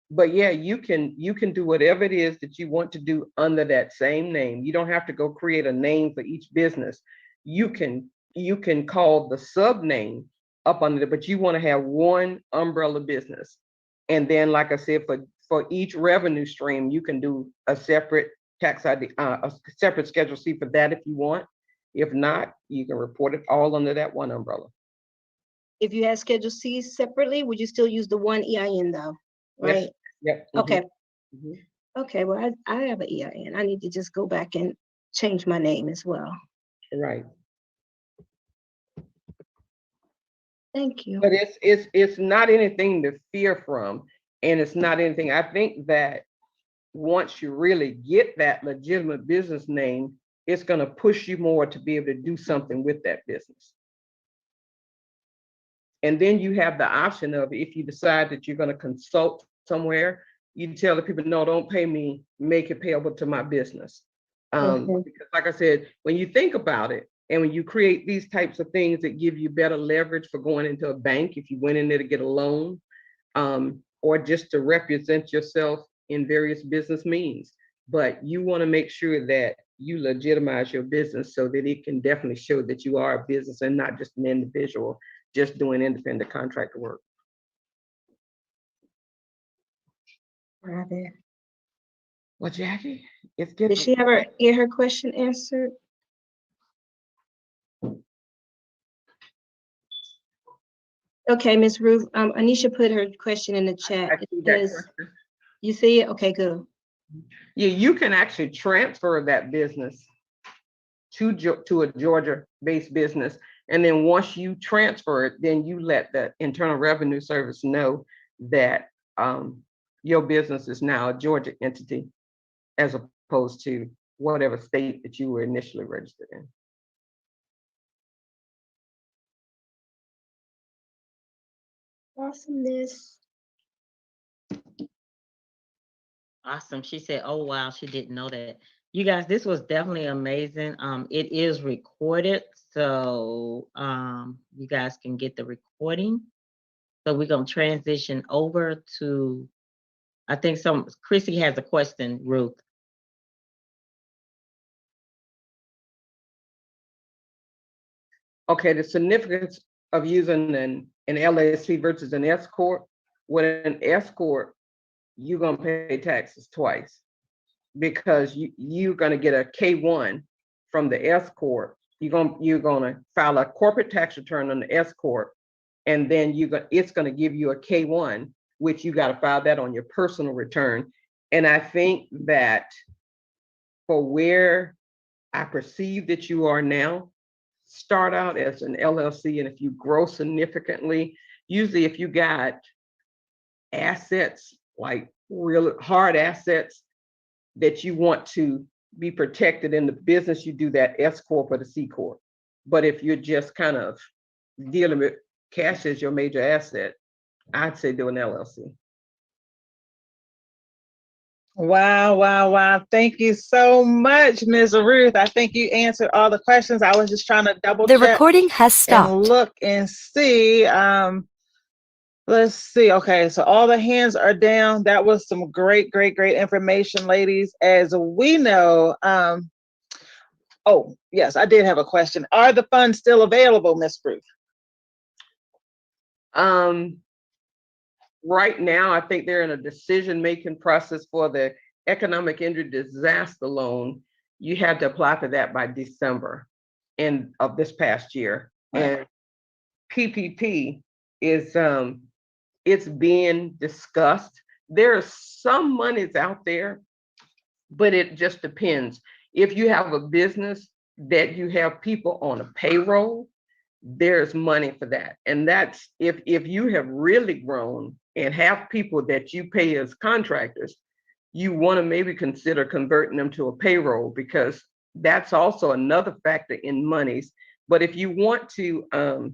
But yeah, you can do whatever it is that you want to do under that same name. You don't have to go create a name for each business. You can call the sub name up under it, but you want to have one umbrella business. And then, like I said, for each revenue stream, you can do a separate tax ID, a separate Schedule C for that if you want. If not, you can report it all under that one umbrella. If you had Schedule C separately, would you still use the one EIN though? Right? Yes. Yep. Okay. Okay, well, I have an EIN. I need to just go back and change my name as well. Right. Thank you. But it's not anything to fear from, and it's not anything. I think that once you really get that legitimate business name, it's going to push you more to be able to do something with that business. And then you have the option of, if you decide that you're going to consult somewhere, you tell the people, no, don't pay me, make it payable to my business. Because like I said, when you think about it, and when you create these types of things that give you better leverage for going into a bank, if you went in there to get a loan, or just to represent yourself in various business means. But you want to make sure that you legitimize your business so that it can definitely show that you are a business and not just an individual just doing independent contractor work. Right. Well, Jackie, it's good. Did she ever get her question answered? Okay, Miss Ruth, Anisha put her question in the chat. I see that question. You see it? Okay, good. Yeah, you can actually transfer that business to a Georgia-based business. And then once you transfer it, then you let the Internal Revenue Service know that your business is now a Georgia entity as opposed to whatever state that you were initially registered in. Awesomeness. Awesome. She said, oh, wow, she didn't know that. You guys, this was definitely amazing. It is recorded, so you guys can get the recording. So we're going to transition over to, I think Chrissy has a question, Ruth. Okay, the significance of using an LLC versus an S corp. With an S corp, you're gonna pay taxes twice because you're gonna get a K1 from the S corp. You're gonna file a corporate tax return on the S corp, and then it's gonna give you a K1, which you got to file that on your personal return. And I think that for where I perceive that you are now, start out as an LLC, and if you grow significantly, usually if you got assets, like real hard assets that you want to be protected in the business, you do that S corp or the C corp. But if you're just kind of dealing with cash as your major asset, I'd say do an LLC. Wow, wow, wow. Thank you so much, Ms. Ruth. I think you answered all the questions. I was just trying to double check. The recording has stopped. And look and see. Let's see. Okay, so all the hands are down. That was some great, great, great information, ladies. As we know, oh, yes, I did have a question. Are the funds still available, Ms. Ruth? Right now, I think they're in a decision-making process for the economic injury disaster loan. You had to apply for that by December of this past year. Right. And PPP is it's being discussed. There are some monies out there, but it just depends. If you have a business that you have people on a payroll, there's money for that. And that's if you have really grown and have people that you pay as contractors, you want to maybe consider converting them to a payroll, because that's also another factor in monies. But if you want to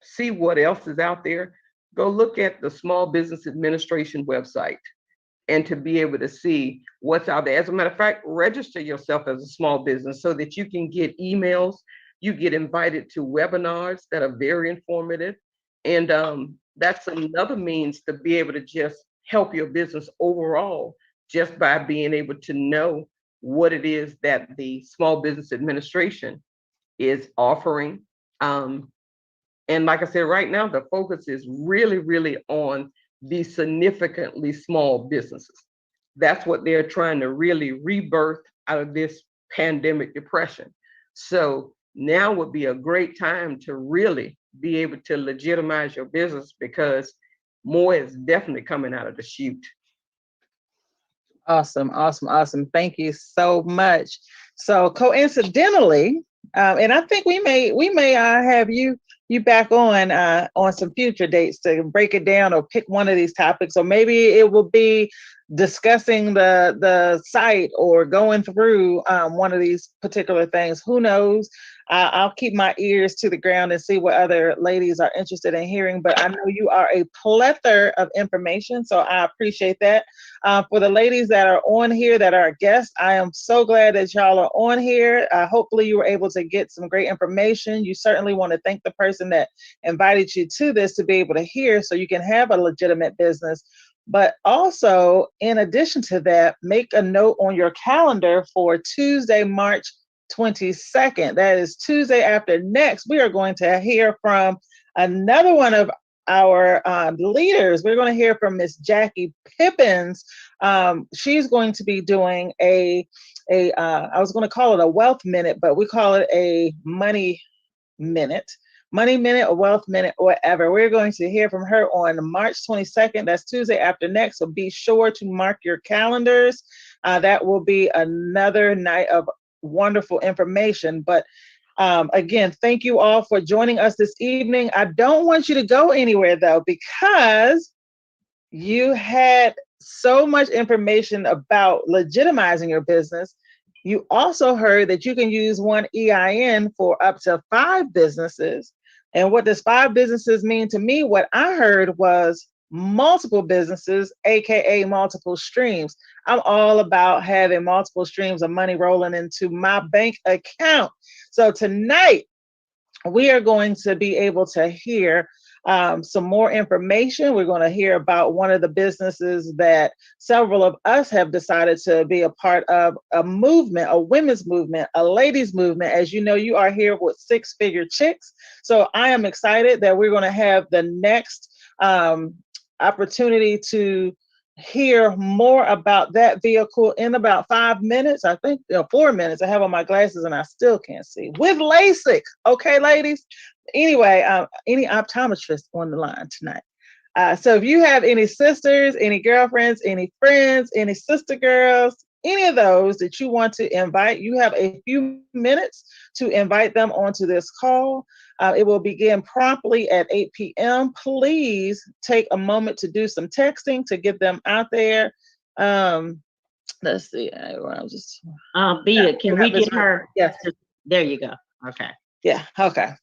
see what else is out there, go look at the Small Business Administration website and to be able to see what's out there. As a matter of fact, register yourself as a small business so that you can get emails. You get invited to webinars that are very informative. And that's another means to be able to just help your business overall, just by being able to know what it is that the Small Business Administration is offering. And like I said, right now, the focus is really, really on the significantly small businesses. That's what they're trying to really rebirth out of this pandemic depression. So now would be a great time to really be able to legitimize your business, because more is definitely coming out of the chute. Awesome, awesome, awesome. Thank you so much. So coincidentally, and I think we may have you back on some future dates to break it down or pick one of these topics, or maybe it will be discussing the site or going through one of these particular things. Who knows? I'll keep my ears to the ground and see what other ladies are interested in hearing, but I know you are a plethora of information, so I appreciate that. For the ladies that are on here that are guests, I am so glad that y'all are on here. Hopefully you were able to get some great information. You certainly want to thank the person that invited you to this to be able to hear, so you can have a legitimate business. But also, in addition to that, make a note on your calendar for Tuesday, March 22nd. That is Tuesday after next. We are going to hear from another one of our leaders. We're going to hear from Miss Jackie Pippins. She's going to be doing I was going to call it a wealth minute, but we call it a money minute. Money Minute or Wealth Minute or whatever. We're going to hear from her on March 22nd. That's Tuesday after next. So be sure to mark your calendars. That will be another night of wonderful information. But again, thank you all for joining us this evening. I don't want you to go anywhere though, because you had so much information about legitimizing your business. You also heard that you can use one EIN for up to 5 businesses. And what does 5 businesses mean to me? What I heard was multiple businesses, AKA multiple streams. I'm all about having multiple streams of money rolling into my bank account. So tonight, we are going to be able to hear some more information. We're going to hear about one of the businesses that several of us have decided to be a part of, a movement, a women's movement, a ladies movement. As you know, you are here with Six Figure Chix. So I am excited that we're going to have the next opportunity to hear more about that vehicle in about 5 minutes. I think 4 minutes. I have on my glasses and I still can't see with LASIK. Okay, ladies. Anyway, any optometrist on the line tonight. So if you have any sisters, any girlfriends, any friends, any sister girls, any of those that you want to invite, you have a few minutes to invite them onto this call. It will begin promptly at 8 p.m. Please take a moment to do some texting to get them out there. Let's see. I'll just Beta, can we get her? Yes. There you go. Okay. Yeah. Okay.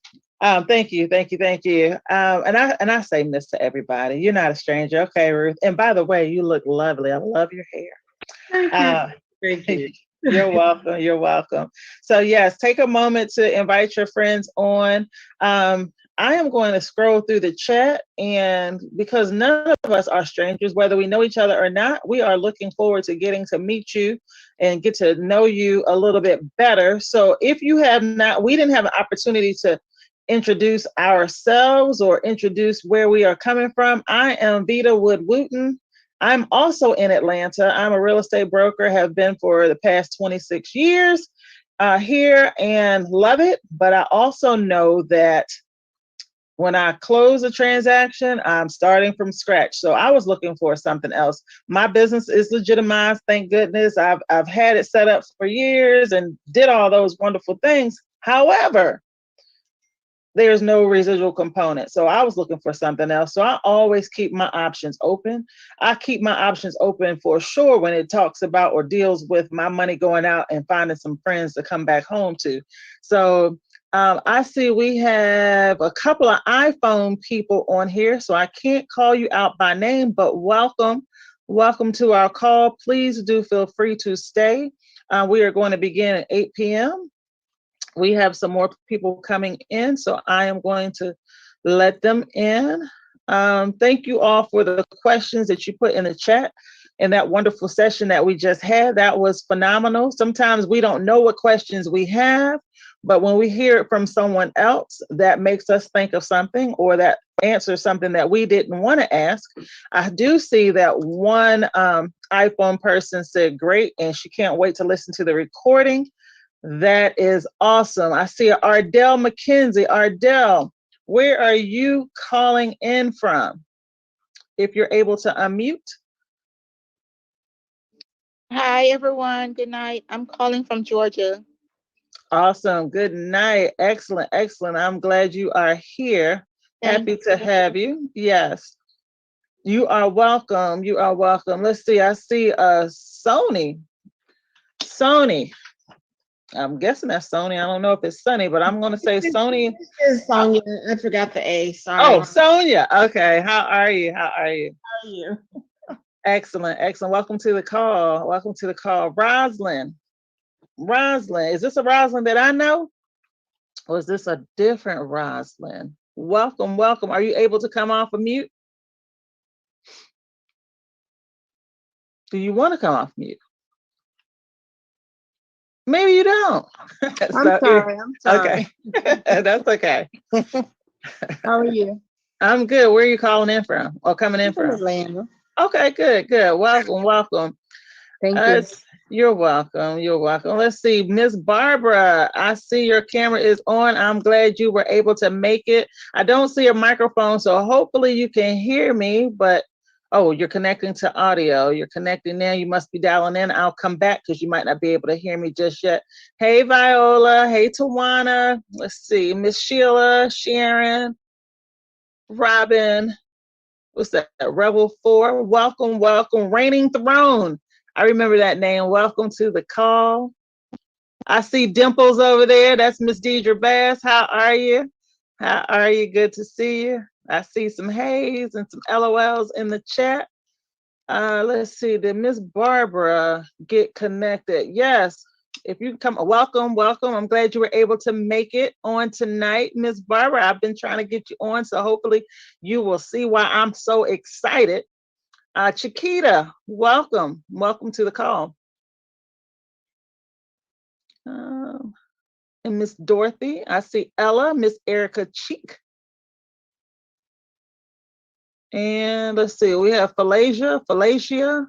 Thank you. And I say this to everybody. You're not a stranger. Okay, Ruth. And by the way, you look lovely. I love your hair. Thank you. You're welcome. You're welcome. So yes, take a moment to invite your friends on. I am going to scroll through the chat, and because none of us are strangers, whether we know each other or not, we are looking forward to getting to meet you and get to know you a little bit better. So if you have not, we didn't have an opportunity to introduce ourselves or introduce where we are coming from. I am Vita Wood Wooten. I'm also in Atlanta. I'm a real estate broker, have been for the past 26 years here and love it. But I also know that when I close a transaction, I'm starting from scratch. So I was looking for something else. My business is legitimized, thank goodness. I've had it set up for years and did all those wonderful things. However, there's no residual component. So I was looking for something else. So I always keep my options open. I keep my options open for sure when it talks about or deals with my money going out and finding some friends to come back home to. So I see we have a couple of iPhone people on here, so I can't call you out by name, but welcome. Welcome to our call. Please do feel free to stay. We are going to begin at 8 p.m. We have some more people coming in, so I am going to let them in. Thank you all for the questions that you put in the chat in that wonderful session that we just had. That was phenomenal. Sometimes we don't know what questions we have, but when we hear it from someone else, that makes us think of something or that answers something that we didn't want to ask. I do see that one iPhone person said great, and she can't wait to listen to the recording. That is awesome. I see Ardell McKenzie. Ardell, where are you calling in from? If you're able to unmute. Hi, everyone. Good night. I'm calling from Georgia. Awesome. Good night. Excellent. Excellent. I'm glad you are here. Happy to have you. Yes. You are welcome. You are welcome. Let's see. I see Sony. Sony. I'm guessing that's Sony. I don't know if it's Sunny, but I'm going to say Sony. This is Sonia. I forgot the A. Sorry. Oh, Sonia. Okay. How are you? How are you? Excellent. Excellent. Welcome to the call. Welcome to the call. Roslyn. Roslyn. Is this a Roslyn that I know? Or is this a different Roslyn? Welcome. Welcome. Are you able to come off of mute? Do you want to come off mute? Maybe you don't. I'm sorry. Okay. That's okay. How are you? I'm good. Where are you calling in from or coming in from? Atlanta. Okay, good, good. Welcome, welcome. Thank you. You're welcome. You're welcome. Let's see, Miss Barbara, I see your camera is on. I'm glad you were able to make it. I don't see a microphone, so hopefully you can hear me, but oh, you're connecting to audio. You're connecting now. You must be dialing in. I'll come back because you might not be able to hear me just yet. Hey, Viola. Hey, Tawana. Let's see, Miss Sheila, Sharon, Robin. What's that? Rebel 4. Welcome, welcome. Reigning Throne. I remember that name. Welcome to the call. I see Dimples over there. That's Miss Deidre Bass. How are you? How are you? Good to see you. I see some Hayes and some LOLs in the chat. Let's see. Did Miss Barbara get connected? Yes. If you come, welcome, welcome. I'm glad you were able to make it on tonight, Miss Barbara. I've been trying to get you on, so hopefully you will see why I'm so excited. Chiquita, welcome. Welcome to the call. And Miss Dorothy, I see Ella, Miss Erica Cheek. And let's see, we have Falacia.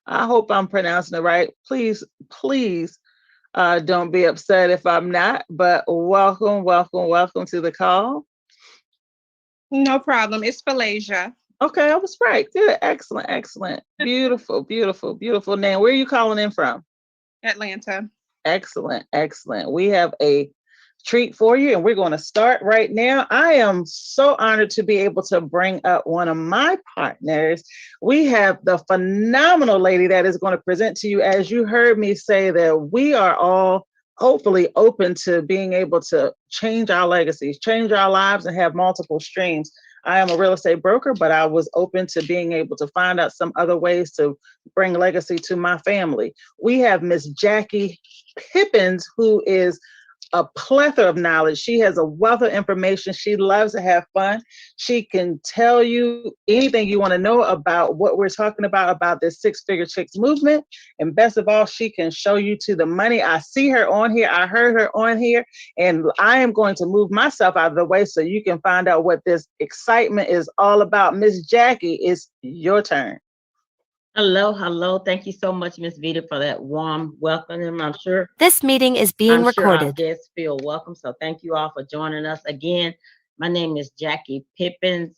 I hope I'm pronouncing it right. Please don't be upset if I'm not, but welcome to the call. No problem. It's Falacia. Okay, I was right. Good, excellent. Beautiful name. Where are you calling in from? Atlanta. Excellent. We have a treat for you, and we're going to start right now. I am so honored to be able to bring up one of my partners. We have the phenomenal lady that is going to present to you. As you heard me say, that we are all hopefully open to being able to change our legacies, change our lives, and have multiple streams. I am a real estate broker, but I was open to being able to find out some other ways to bring legacy to my family. We have Miss Jackie Pippins, who is a plethora of knowledge. She has a wealth of information. She loves to have fun. She can tell you anything you want to know about what we're talking about this six-figure chicks movement. And best of all, she can show you to the money. I see her on here. I heard her on here. And I am going to move myself out of the way so you can find out what this excitement is all about. Miss Jackie, it's your turn. Hello. Thank you so much, Miss Vita, for that warm welcome. And I'm sure This meeting is being recorded. Our guests feel welcome. So thank you all for joining us again. My name is Jackie Pippins.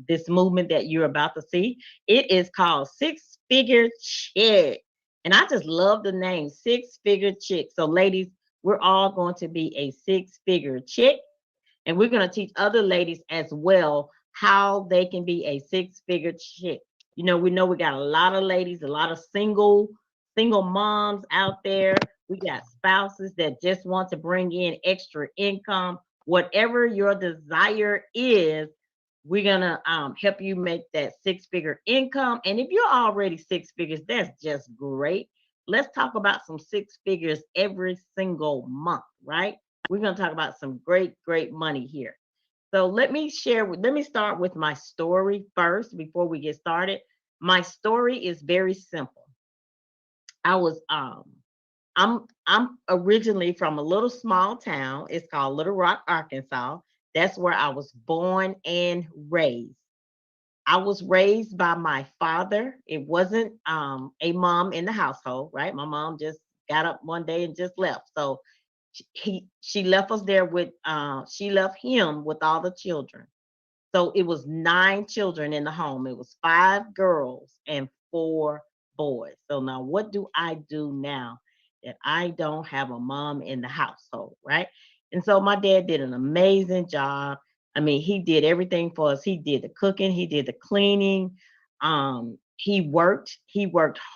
This movement that you're about to see, it is called Six Figure Chick. And I just love the name, Six Figure Chick. So ladies, we're all going to be a six-figure chick. And we're going to teach other ladies as well how they can be a six-figure chick. You know, we got a lot of ladies, a lot of single moms out there. We got spouses that just want to bring in extra income. Whatever your desire is, we're gonna help you make that six-figure income. And if you're already six figures, that's just great. Let's talk about some six figures every single month, right? We're gonna talk about some great money here. So let me start with my story first before we get started. My story is very simple. I was I'm originally from a little small town. It's called Little Rock, Arkansas. That's where I was born and raised. I was raised by my father. It wasn't a mom in the household, right? My mom just got up one day and just left. So she left us there with she left him with all the children. So it was 9 children in the home. It was 5 girls and 4 boys. So now what do I do now that I don't have a mom in the household, right? And so my dad did an amazing job. I mean, he did everything for us. He did the cooking, he did the cleaning. He worked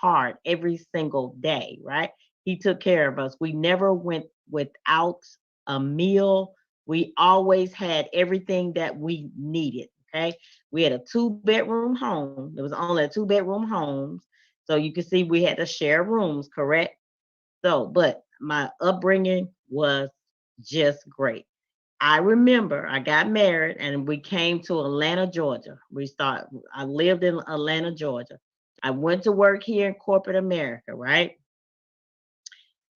hard every single day, right? He took care of us. We never went without a meal. We always had everything that we needed. Okay. We had a 2-bedroom home. There was only a 2-bedroom homes. So you can see we had to share rooms, correct? So, but my upbringing was just great. I remember I got married and we came to Atlanta, Georgia. I lived in Atlanta, Georgia. I went to work here in corporate America, right?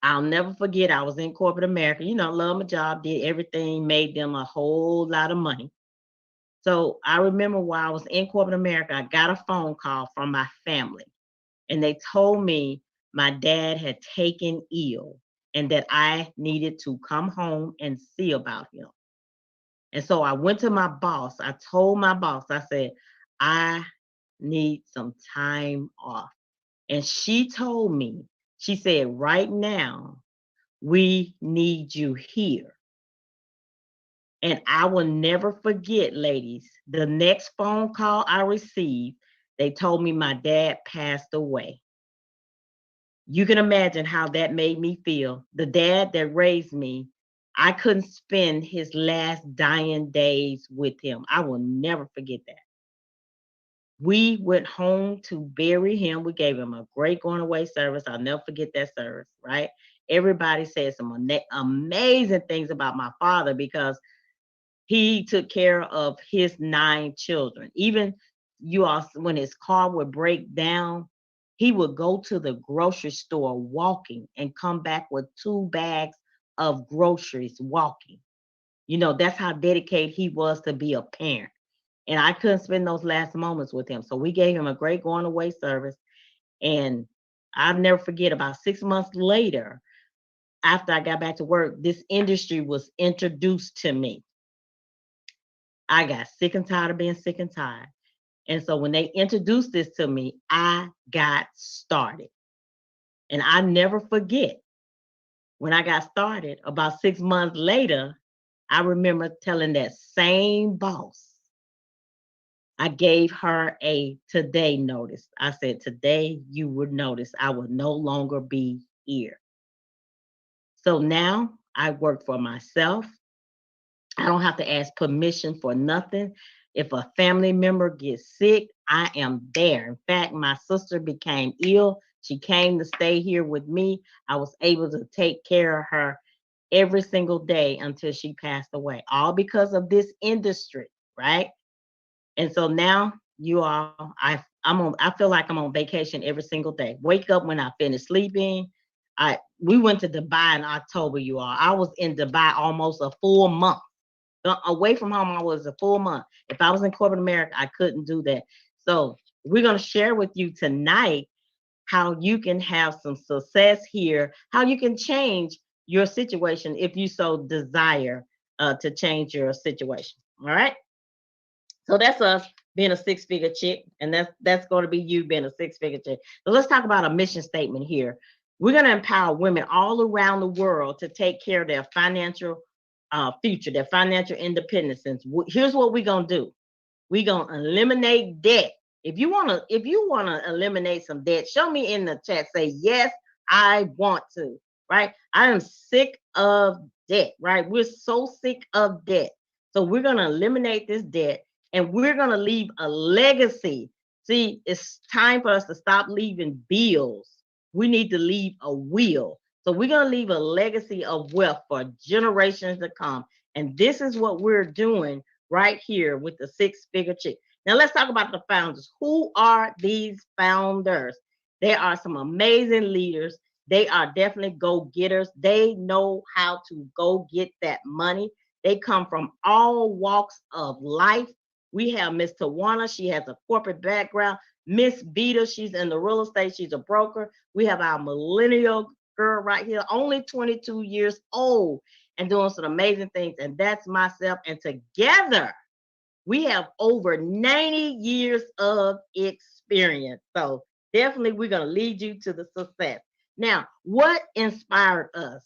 I'll never forget, I was in corporate America. You know, love my job, did everything, made them a whole lot of money. So I remember while I was in corporate America, I got a phone call from my family. And they told me my dad had taken ill and that I needed to come home and see about him. And so I went to my boss. I told my boss, I said, I need some time off. And she told me, she said, right now, we need you here. And I will never forget, ladies, the next phone call I received, they told me my dad passed away. You can imagine how that made me feel. The dad that raised me, I couldn't spend his last dying days with him. I will never forget that. We went home to bury him. We gave him a great going away service. I'll never forget that service, right? Everybody said some amazing things about my father because he took care of his 9 children. Even you all, when his car would break down, he would go to the grocery store walking and come back with 2 bags of groceries walking. You know, that's how dedicated he was to be a parent. And I couldn't spend those last moments with him. So we gave him a great going away service. And I'll never forget, about 6 months later, after I got back to work, this industry was introduced to me. I got sick and tired of being sick and tired. And so when they introduced this to me, I got started. And I never forget, when I got started, about 6 months later, I remember telling that same boss, I gave her a today notice. I said, today you would notice I will no longer be here. So now I work for myself. I don't have to ask permission for nothing. If a family member gets sick, I am there. In fact, my sister became ill. She came to stay here with me. I was able to take care of her every single day until she passed away, all because of this industry, right? And so now you all, I feel like I'm on vacation every single day. Wake up when I finish sleeping. We went to Dubai in October, you all. I was in Dubai almost a full month. Away from home, I was a full month. If I was in corporate America, I couldn't do that. So we're going to share with you tonight how you can have some success here, how you can change your situation if you so desire to change your situation. All right. So that's us being a 6-figure chick, and that's going to be you being a 6-figure chick. So let's talk about a mission statement here. We're going to empower women all around the world to take care of their financial future, their financial independence. Here's what we're going to do. We're going to eliminate debt. If you want to eliminate some debt, show me in the chat. Say, yes, I want to, right? I am sick of debt, right? We're so sick of debt. So we're going to eliminate this debt, and we're going to leave a legacy. See, it's time for us to stop leaving bills. We need to leave a will. So we're going to leave a legacy of wealth for generations to come. And this is what we're doing right here with the 6-figure chick. Now let's talk about the founders. Who are these founders? They are some amazing leaders. They are definitely go-getters. They know how to go get that money. They come from all walks of life. We have Miss Tawana. She has a corporate background. Miss Vita, she's in the real estate. She's a broker. We have our millennial girl right here, only 22 years old and doing some amazing things. And that's myself. And together, we have over 90 years of experience. So definitely we're going to lead you to the success. Now, what inspired us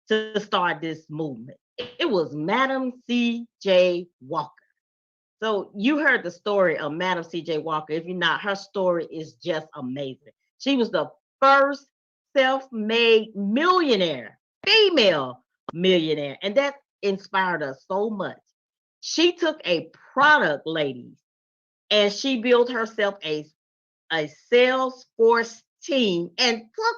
to start this movement? It was Madam C.J. Walker. So you heard the story of Madam C.J. Walker. If you're not, her story is just amazing. She was the first self-made millionaire, female millionaire, and that inspired us so much. She took a product, ladies, and she built herself a Salesforce team and took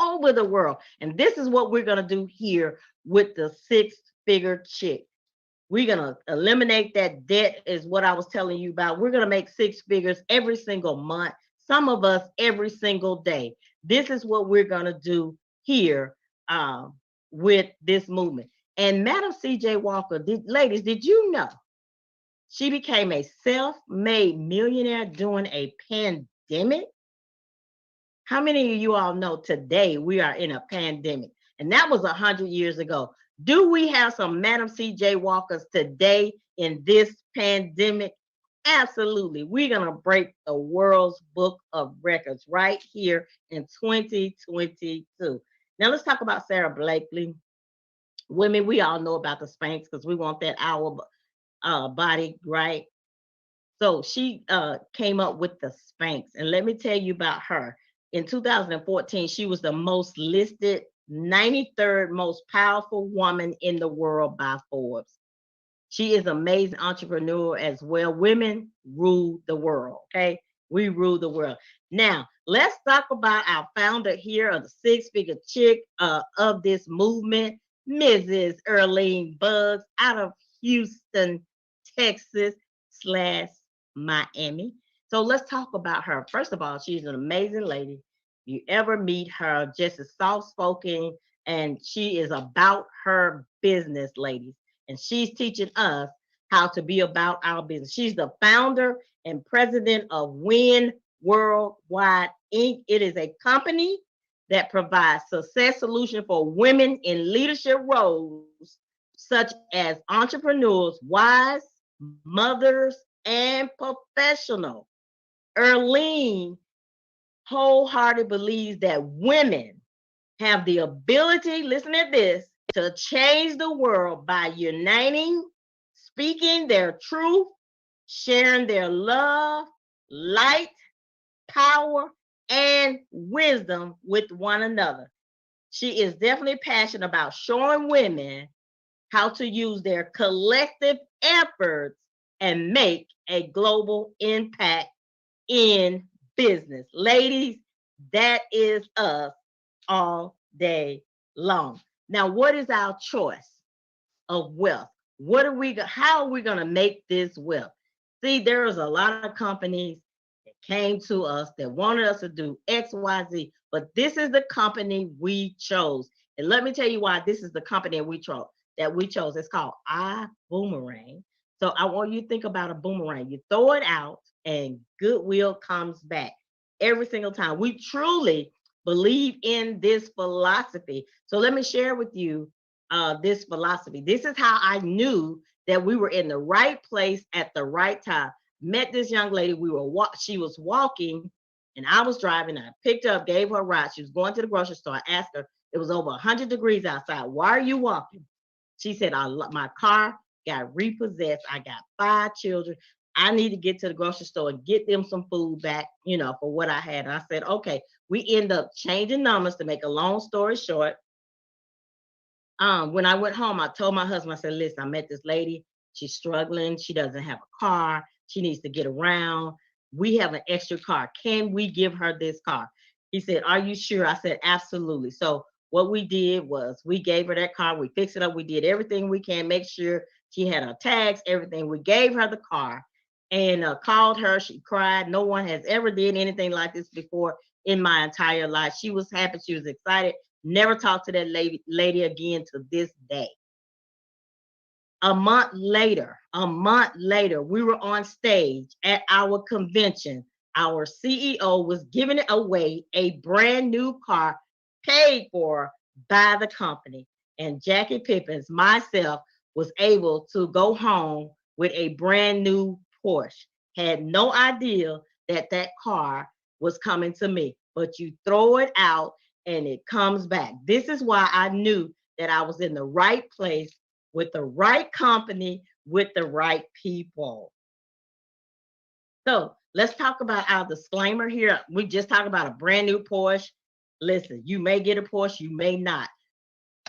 over the world. And this is what we're going to do here with the 6-figure chick. We're going to eliminate that debt, is what I was telling you about. We're going to make 6 figures every single month, some of us every single day. This is what we're going to do here with this movement. And Madam C.J. Walker, ladies, did you know she became a self-made millionaire during a pandemic? How many of you all know today we are in a pandemic? And that was 100 years ago. Do we have some Madam C.J. Walkers today in this pandemic? Absolutely. We're going to break the world's book of records right here in 2022. Now let's talk about Sarah Blakely. Women, we all know about the Spanx because we want that our body, right? So she came up with the Spanx. And let me tell you about her. In 2014, she was the most listed 93rd most powerful woman in the world by Forbes. She is an amazing entrepreneur as well. Women rule the world, okay? We rule the world. Now, let's talk about our founder here of the six-figure chick of this movement, Mrs. Earlene Buggs out of Houston, Texas / Miami. So let's talk about her. First of all, she's an amazing lady. You ever meet her, just as soft-spoken, and she is about her business, ladies. And she's teaching us how to be about our business. She's the founder and president of Win Worldwide Inc. It is a company that provides success solutions for women in leadership roles, such as entrepreneurs, wives, mothers, and professionals. Earlene wholeheartedly believes that women have the ability, listen to this, to change the world by uniting, speaking their truth, sharing their love, light, power, and wisdom with one another. She is definitely passionate about showing women how to use their collective efforts and make a global impact in business. Ladies, that is us all day long. Now, what is our choice of wealth? How are we going to make this wealth? See, there's a lot of companies that came to us that wanted us to do X, Y, Z, but this is the company we chose. And let me tell you why this is the company we chose. It's called iBoomerang. So I want you to think about a boomerang. You throw it out and goodwill comes back every single time. We truly believe in this philosophy. So let me share with you this philosophy. This is how I knew that we were in the right place at the right time. Met this young lady. She was walking and I was driving. I picked her up, gave her a ride. She was going to the grocery store. I asked her, it was over 100 degrees outside. Why are you walking? She said, my car got repossessed. I got 5 children. I need to get to the grocery store and get them some food back, for what I had. And I said, okay. We end up changing numbers. To make a long story short, when I went home, I told my husband, I said, listen, I met this lady. She's struggling. She doesn't have a car. She needs to get around. We have an extra car. Can we give her this car? He said, are you sure? I said, absolutely. So what we did was we gave her that car. We fixed it up. We did everything we can, make sure she had her tags, everything. We gave her the car and called her. She cried. No one has ever did anything like this before in my entire life. She was happy. She was excited. Never talked to that lady again to this day. A month later, we were on stage at our convention. Our CEO was giving away a brand new car paid for by the company. And Jackie Pippins, myself, was able to go home with a brand new Porsche. Had no idea that car was coming to me, but you throw it out and it comes back. This is why I knew that I was in the right place with the right company, with the right people. So let's talk about our disclaimer here. We just talked about a brand new Porsche. Listen, you may get a Porsche, you may not.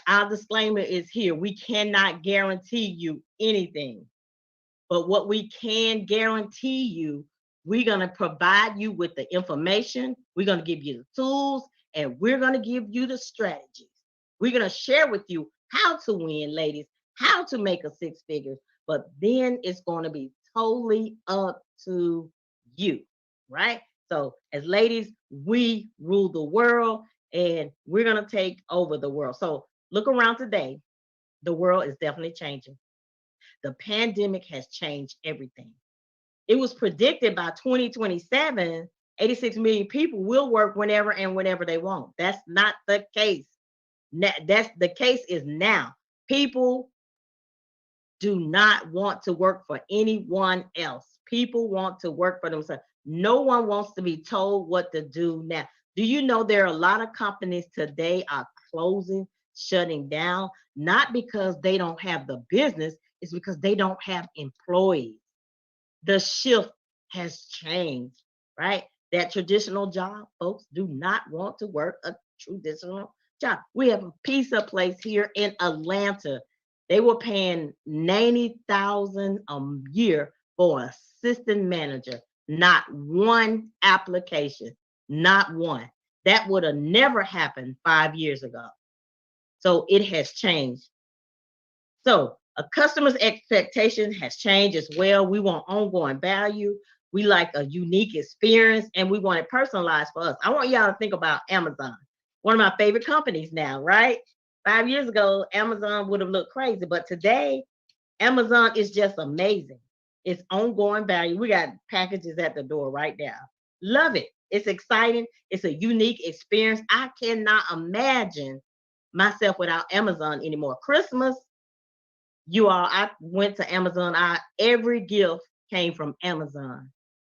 Our disclaimer is here. We cannot guarantee you anything. But what we can guarantee you, we're going to provide you with the information. We're going to give you the tools, and we're going to give you the strategies. We're going to share with you how to win, ladies, how to make a 6 figures. But then it's going to be totally up to you, right? So as ladies, we rule the world, and we're going to take over the world. So look around today. The world is definitely changing. The pandemic has changed everything. It was predicted by 2027 86 million people will work whenever and whenever they want. That's not the case. That's the case is now. People do not want to work for anyone else. People want to work for themselves. No one wants to be told what to do now. Do you know there are a lot of companies today are closing, shutting down, not because they don't have the business, it's because they don't have employees. The shift has changed, right? That traditional job, folks do not want to work a traditional job. We have a pizza place here in Atlanta. They were paying $90,000 a year for assistant manager. Not one application, not one. That would have never happened 5 years ago. So it has changed. So a customer's expectation has changed as well. We want ongoing value. We like a unique experience, and we want it personalized for us. I want y'all to think about Amazon, one of my favorite companies now, right? 5 years ago, Amazon would have looked crazy, but today, Amazon is just amazing. It's ongoing value. We got packages at the door right now. Love it. It's exciting. It's a unique experience. I cannot imagine myself without Amazon anymore. Christmas, you all, I went to Amazon. Every gift came from Amazon.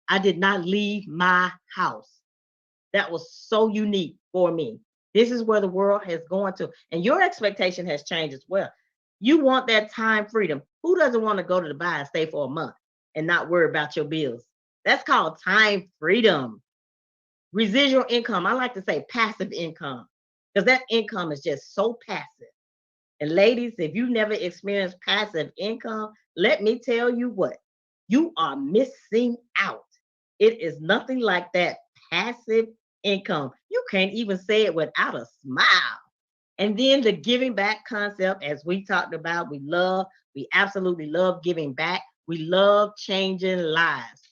I did not leave my house. That was so unique for me. This is where the world has gone to, and your expectation has changed as well. You want that time freedom. Who doesn't want to go to the bar and stay for a month and not worry about your bills? That's called time freedom. Residual income. I like to say passive income, because that income is just so passive. And ladies, if you've never experienced passive income, let me tell you what, you are missing out. It is nothing like that passive income. You can't even say it without a smile. And then the giving back concept, as we talked about, we absolutely love giving back. We love changing lives.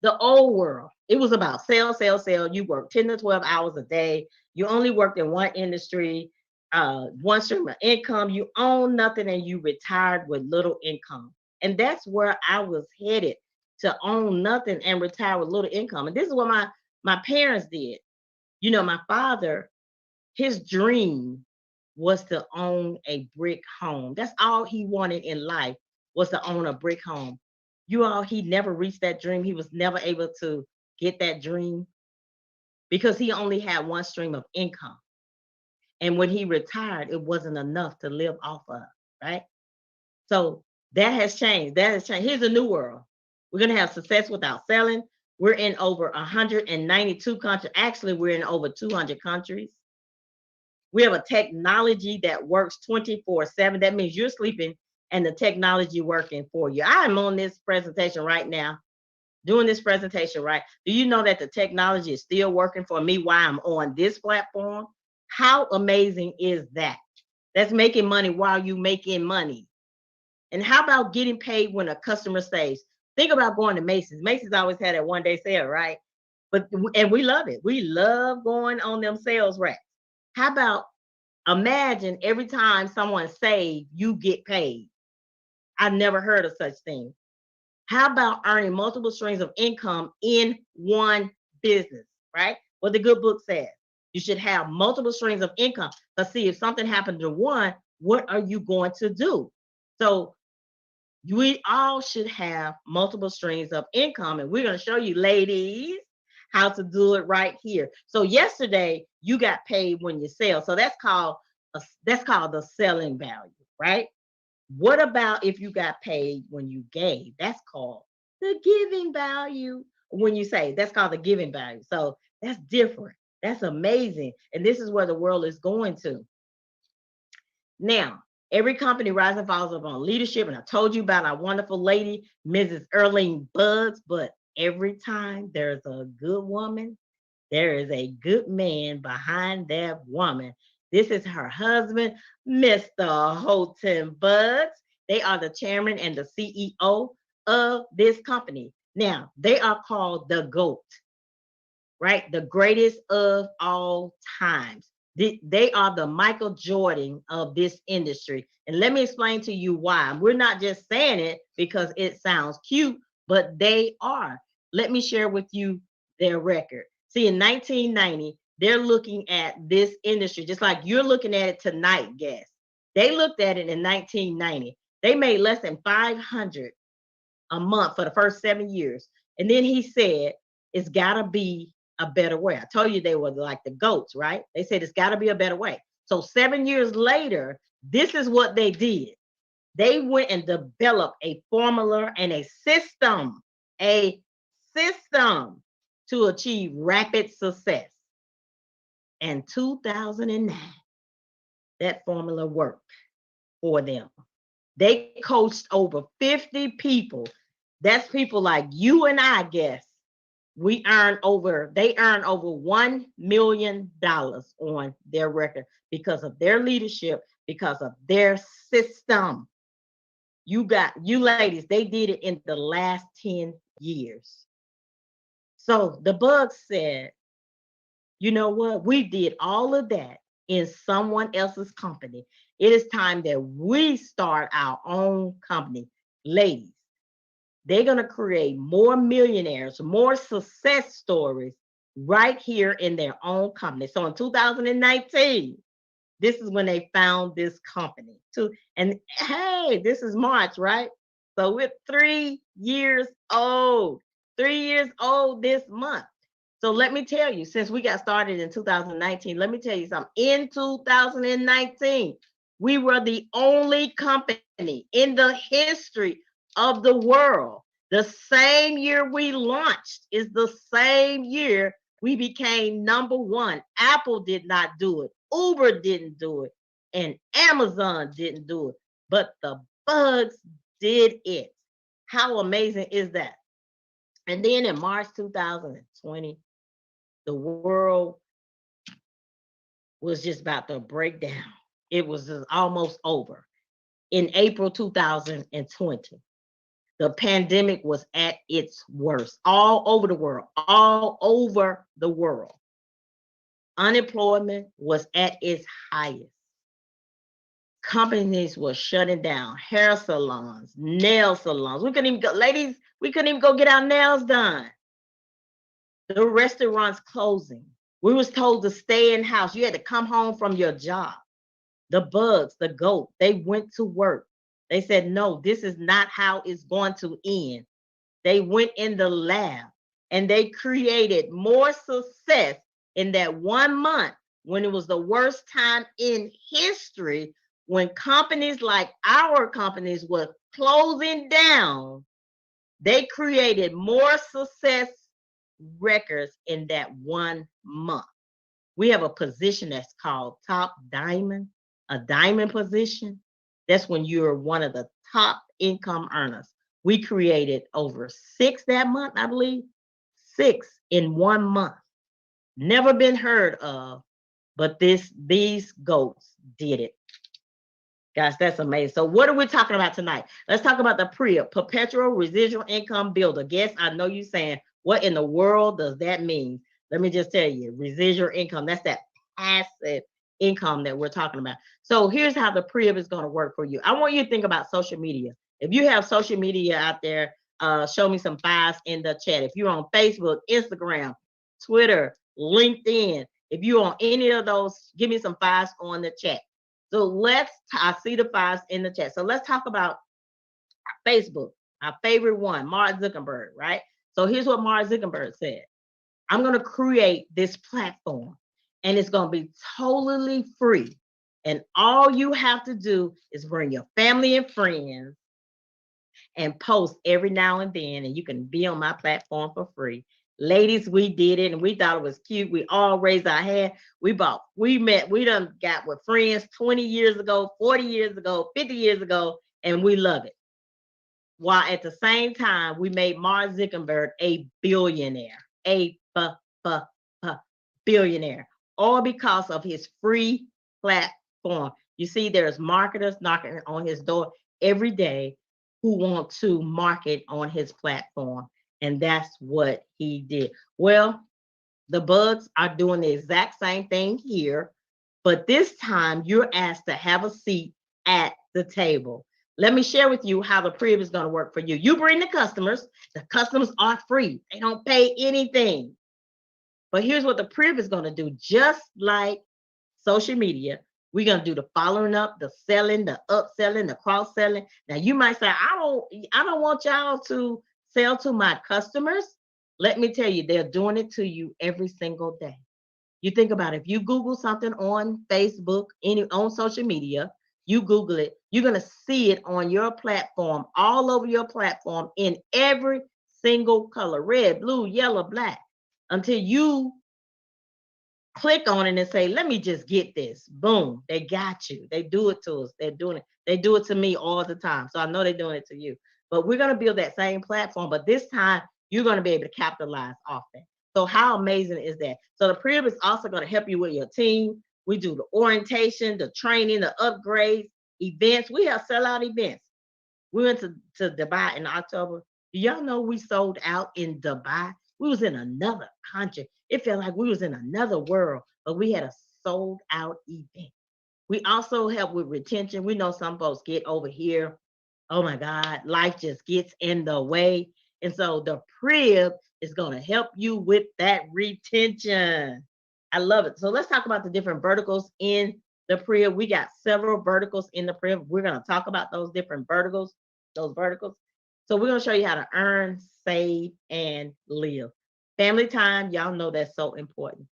The old world, it was about sell, sell, sell. You work 10 to 12 hours a day. You only worked in one industry, one stream of income. You own nothing and you retired with little income. And that's where I was headed, to own nothing and retire with little income. And this is what my parents did. You know, my father, his dream was to own a brick home. That's all he wanted in life, was to own a brick home. You all, he never reached that dream. He was never able to get that dream because he only had one stream of income. And when he retired, it wasn't enough to live off of, right? So that has changed. That has changed. Here's a new world. We're going to have success without selling. We're in over 192 countries. Actually, we're in over 200 countries. We have a technology that works 24/7. That means you're sleeping and the technology working for you. I'm on this presentation right now, doing this presentation, right? Do you know that the technology is still working for me while I'm on this platform? How amazing is that? That's making money while you making money. And how about getting paid when a customer saves? Think about going to Macy's. Macy's always had a one-day sale, right? And we love it. We love going on them sales racks. How about imagine every time someone saves, you get paid? I've never heard of such thing. How about earning multiple streams of income in one business, right? What the good book says. You should have multiple streams of income. Let's see, if something happened to one, what are you going to do? So we all should have multiple streams of income. And we're going to show you, ladies, how to do it right here. So yesterday, you got paid when you sell. So that's called the selling value, right? What about if you got paid when you gave? That's called the giving value. When you say, that's called the giving value. So that's different. That's amazing. And this is where the world is going to. Now, every company rises and falls upon leadership. And I told you about our wonderful lady, Mrs. Erling Buds. But every time there's a good woman, there is a good man behind that woman. This is her husband, Mr. Houghton Buds. They are the chairman and the CEO of this company. Now, they are called the GOAT, right? The greatest of all times. They are the Michael Jordan of this industry. And let me explain to you why. We're not just saying it because it sounds cute, but they are. Let me share with you their record. See, in 1990, they're looking at this industry just like you're looking at it tonight, guys. They looked at it in 1990. They made less than 500 a month for the first 7 years. And then he said, it's got to be a better way. I told you they were like the goats, right? They said it's got to be a better way. So 7 years later, this is what they did. They went and developed a formula and a system to achieve rapid success. And 2009, that formula worked for them. They coached over 50 people. That's people like you and I, guess. They earned over $1 million on their record because of their leadership, because of their system. You ladies, they did it in the last 10 years. So the bug said, you know what? We did all of that in someone else's company. It is time that we start our own company. Ladies, they're going to create more millionaires, more success stories right here in their own company. So in 2019, this is when they found this company. And hey, this is March, right? So we're 3 years old. 3 years old this month. So let me tell you, since we got started in 2019, let me tell you something. In 2019, we were the only company in the history of the world. The same year we launched is the same year we became number one. Apple did not do it. Uber didn't do it. And Amazon didn't do it. But the bugs did it. How amazing is that? And then in March 2020, the world was just about to break down. It was just almost over. In April 2020, the pandemic was at its worst all over the world, all over the world. Unemployment was at its highest. Companies were shutting down, hair salons, nail salons. We couldn't even go, ladies, we couldn't even go get our nails done. The restaurants closing. We was told to stay in house. You had to come home from your job. The bugs, the goat, they went to work. They said, no, this is not how it's going to end. They went in the lab and they created more success in that 1 month when it was the worst time in history, when companies like our companies were closing down. They created more success records in that 1 month. We have a position that's called top diamond, a diamond position. That's when you're one of the top income earners. We created over 6 that month, I believe. 6 in 1 month. Never been heard of, but these goats did it. Gosh, that's amazing. So what are we talking about tonight? Let's talk about the PRIA, Perpetual Residual Income Builder. Guess I know you're saying, what in the world does that mean? Let me just tell you, residual income, that's that passive income that we're talking about. So here's how the PRIA is going to work for you. I want you to think about social media. If you have social media out there, show me some 5s in the chat. If you're on Facebook, Instagram, Twitter, LinkedIn, if you're on any of those, give me some 5s on the chat. So I see the 5s in the chat. So let's talk about Facebook, our favorite one, Mark Zuckerberg, right? So here's what Mark Zuckerberg said. I'm going to create this platform and it's going to be totally free. And all you have to do is bring your family and friends and post every now and then, and you can be on my platform for free. Ladies, we did it and we thought it was cute. We all raised our hand. We got with friends 20 years ago, 40 years ago, 50 years ago, and we love it. While at the same time, we made Mark Zuckerberg a billionaire, billionaire, all because of his free platform. You see, there's marketers knocking on his door every day who want to market on his platform. And that's what he did. Well, the bugs are doing the exact same thing here, but this time you're asked to have a seat at the table. Let me share with you how the PRIA is going to work for you. You bring the customers. The customers are free. They don't pay anything. But here's what the Prib is going to do. Just like social media, we're going to do the following up, the selling, the upselling, the cross-selling. Now you might say, I don't want y'all to sell to my customers. Let me tell you, they're doing it to you every single day. You think about it, if you Google something on Facebook, on social media, you Google it, you're going to see it on your platform, all over your platform in every single color, red, blue, yellow, black, until you click on it and say, let me just get this. Boom, they got you. They do it to us. They're doing it. They do it to me all the time. So I know they're doing it to you. But we're going to build that same platform. But this time, you're going to be able to capitalize off that. So how amazing is that? So the Prib is also going to help you with your team. We do the orientation, the training, the upgrades, events. We have sellout events. We went to Dubai in October. Do y'all know we sold out in Dubai? We was in another country. It felt like we was in another world, but we had a sold out event. We also help with retention. We know some folks get over here. Oh my God, life just gets in the way. And so the Prib is going to help you with that retention. I love it. So let's talk about the different verticals in the Prib. We got several verticals in the Prib. We're going to talk about those different verticals, those verticals. So we're going to show you how to earn, save, and live. Family time, y'all know that's so important.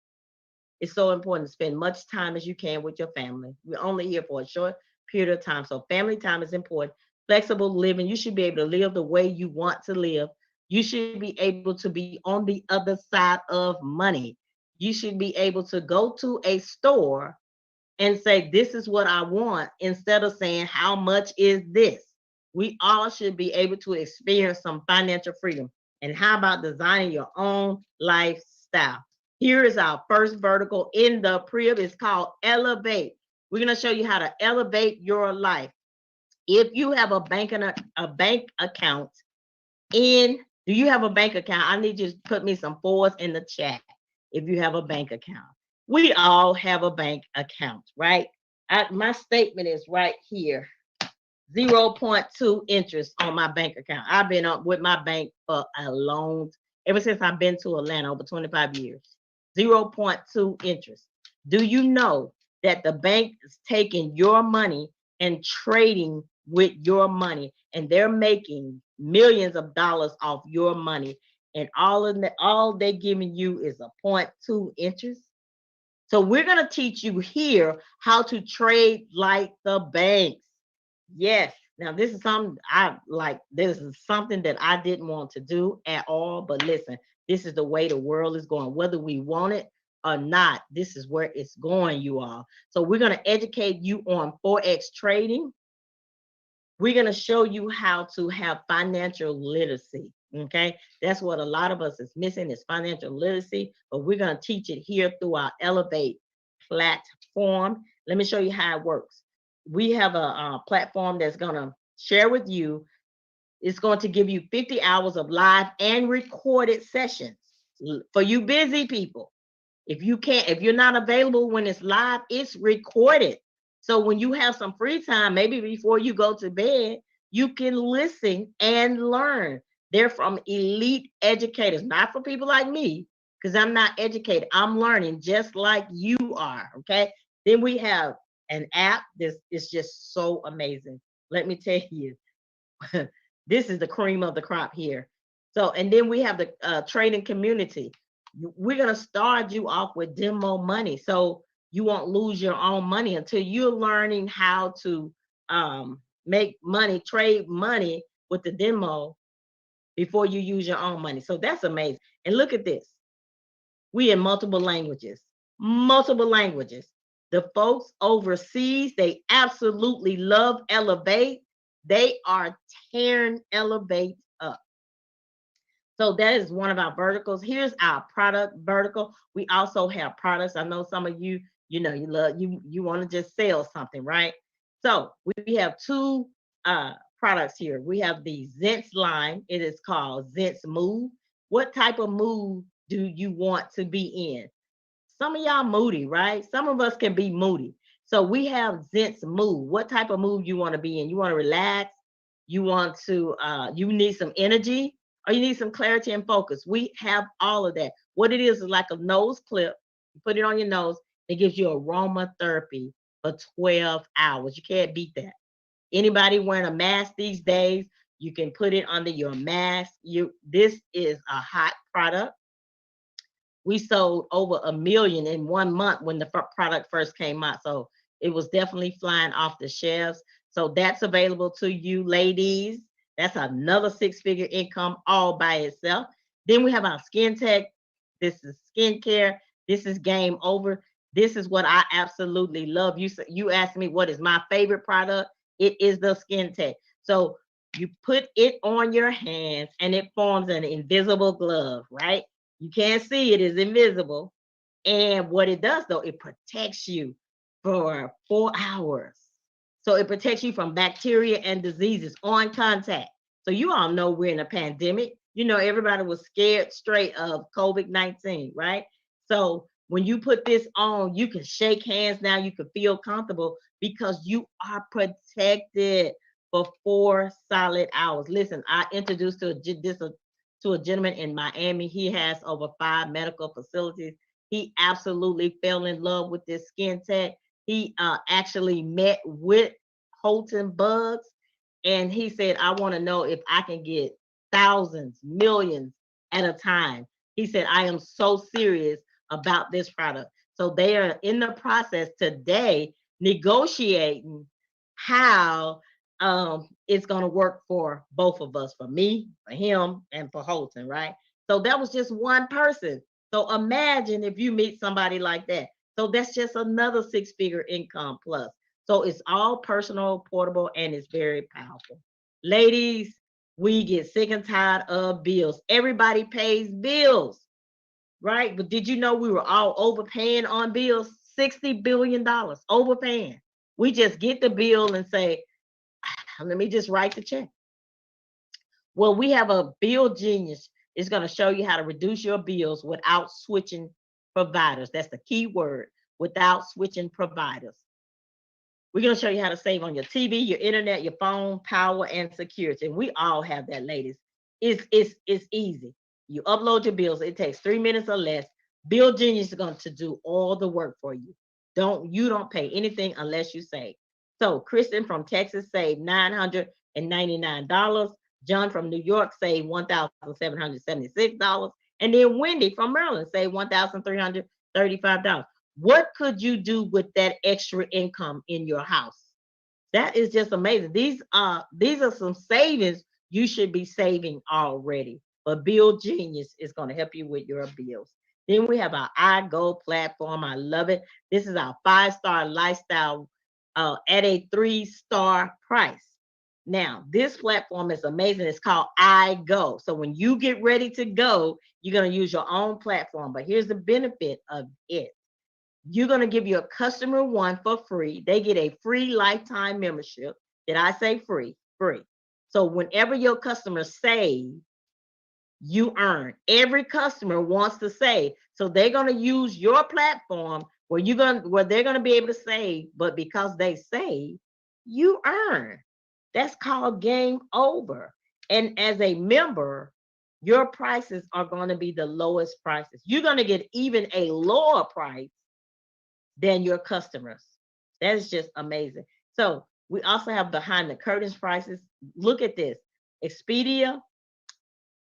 It's so important to spend much time as you can with your family. We're only here for a short period of time. So family time is important. Flexible living, you should be able to live the way you want to live. You should be able to be on the other side of money. You should be able to go to a store and say, this is what I want, instead of saying, how much is this? We all should be able to experience some financial freedom. And how about designing your own lifestyle? Here is our first vertical in the Prib. It's called Elevate. We're going to show you how to elevate your life. If you have a bank account do you have a bank account? I need you to put me some 4s in the chat if you have a bank account. We all have a bank account, right? My statement is right here. 0.2 interest on my bank account. I've been up with my bank for a long, ever since I've been to Atlanta, over 25 years. 0.2 interest. Do you know that the bank is taking your money and trading with your money, and they're making millions of dollars off your money, and all they're giving you is a 0.2 interest? So we're going to teach you here how to trade like the banks. Yes. Now this is something this is something that I didn't want to do at all, but listen, this is the way the world is going. Whether we want it or not, this is where it's going, you all. So we're going to educate you on Forex trading. We're going to show you how to have financial literacy. Okay, that's what a lot of us is missing, is financial literacy, but we're going to teach it here through our Elevate platform. Let me show you how it works. We have a platform that's going to share with you. It's going to give you 50 hours of live and recorded sessions for you busy people. If you're not available when it's live, it's recorded. So when you have some free time, maybe before you go to bed, you can listen and learn. They're from elite educators, not for people like me, because I'm not educated. I'm learning just like you are, okay? Then we have an app. This is just so amazing. Let me tell you, this is the cream of the crop here. So, and then we have the trading community. We're going to start you off with demo money, so you won't lose your own money until you're learning how to make money, trade money with the demo before you use your own money. So that's amazing. And look at this. We in multiple languages. The folks overseas, they absolutely love Elevate. They are tearing Elevate up. So that is one of our verticals. Here's our product vertical. We also have products. I know some of you, you want to just sell something, right? So we have 2 products here. We have the Zents line. It is called Zents Move. What type of move do you want to be in? Some of y'all moody, right? Some of us can be moody. So we have Zents Move. What type of move you want to be in? You want to relax? You want to, you need some energy? Or you need some clarity and focus? We have all of that. What it is like a nose clip. You put it on your nose. It gives you aromatherapy for 12 hours. You can't beat that. Anybody wearing a mask these days, you can put it under your mask. This is a hot product. We sold over 1 million in 1 month when the product first came out. So it was definitely flying off the shelves. So that's available to you, ladies. That's another 6-figure income all by itself. Then we have our skin tech. This is skincare. This is game over. This is what I absolutely love. You asked me what is my favorite product. It is the skin tech. So you put it on your hands and it forms an invisible glove, right? You can't see it, is invisible. And what it does though, it protects you for 4 hours. So it protects you from bacteria and diseases on contact. So you all know we're in a pandemic. You know, everybody was scared straight of COVID-19, right? So when you put this on, you can shake hands now, you can feel comfortable because you are protected for 4 solid hours. Listen, I introduced to a gentleman in Miami. He has over 5 medical facilities. He absolutely fell in love with this skin tech. He actually met with Holton Bugs, and he said, I want to know if I can get thousands, millions at a time. He said, I am so serious about this product. So they are in the process today negotiating how it's going to work for both of us, for me, for him, and for Holton, right? So that was just one person. So imagine if you meet somebody like that. So that's just another 6-figure income plus. So it's all personal, portable, and it's very powerful. Ladies, we get sick and tired of bills. Everybody pays bills, right? But did you know we were all overpaying on bills? $60 billion overpaying. We just get the bill and say, let me just write the check. Well, we have a bill genius. It's going to show you how to reduce your bills without switching providers. That's the key word, without switching providers. We're going to show you how to save on your TV, your internet, your phone, power, and security. And we all have that, ladies. It's easy. You upload your bills. It takes 3 minutes or less. Bill Genius is going to do all the work for you. You don't pay anything unless you save. So Kristen from Texas saved $999. John from New York saved $1,776. And then Wendy from Maryland saved $1,335. What could you do with that extra income in your house? That is just amazing. These are some savings you should be saving already. But Bill Genius is going to help you with your bills. Then we have our iGo platform. I love it. This is our 5-star lifestyle at a 3-star price. Now, this platform is amazing. It's called iGo. So when you get ready to go, you're going to use your own platform. But here's the benefit of it. You're going to give your customer one for free. They get a free lifetime membership. Did I say free? Free. So whenever your customers save, you earn. Every customer wants to save. So they're going to use your platform where they're going to be able to save, but because they save, you earn. That's called game over. And as a member, your prices are going to be the lowest prices. You're going to get even a lower price than your customers. That is just amazing. So we also have behind the curtains prices. Look at this. Expedia,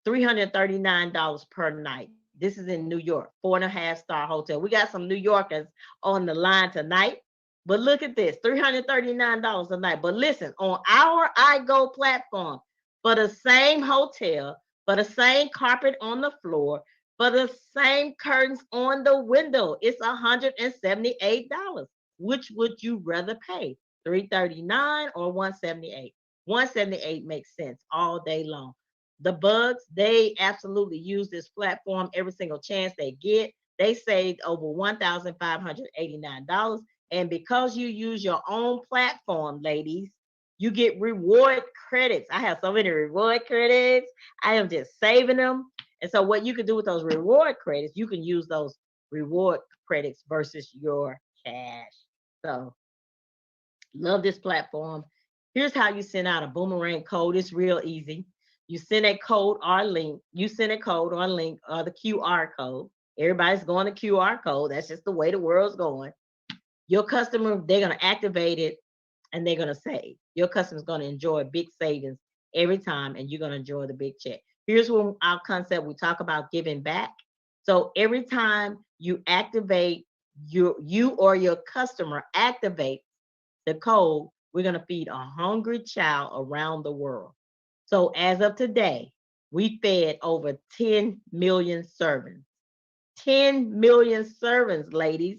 $339 per night. This is in New York, 4.5-star hotel. We got some New Yorkers on the line tonight. But look at this, $339 a night. But listen, on our iGo platform, for the same hotel, for the same carpet on the floor, for the same curtains on the window, it's $178. Which would you rather pay? $339 or $178? $178 makes sense all day long. The Bugs, they absolutely use this platform every single chance they get. They saved over $1,589. And because you use your own platform, ladies, you get reward credits. I have so many reward credits. I am just saving them. And so what you can do with those reward credits, you can use those reward credits versus your cash. So love this platform. Here's how you send out a boomerang code. It's real easy. You send a code or link. You send a code or link or the QR code. Everybody's going to QR code. That's just the way the world's going. Your customer, they're going to activate it and they're going to save. Your customer's going to enjoy big savings every time, and you're going to enjoy the big check. Here's when our concept, we talk about giving back. So every time you activate, you or your customer activate the code, we're going to feed a hungry child around the world. So as of today, we fed over 10 million servants. 10 million servants, ladies,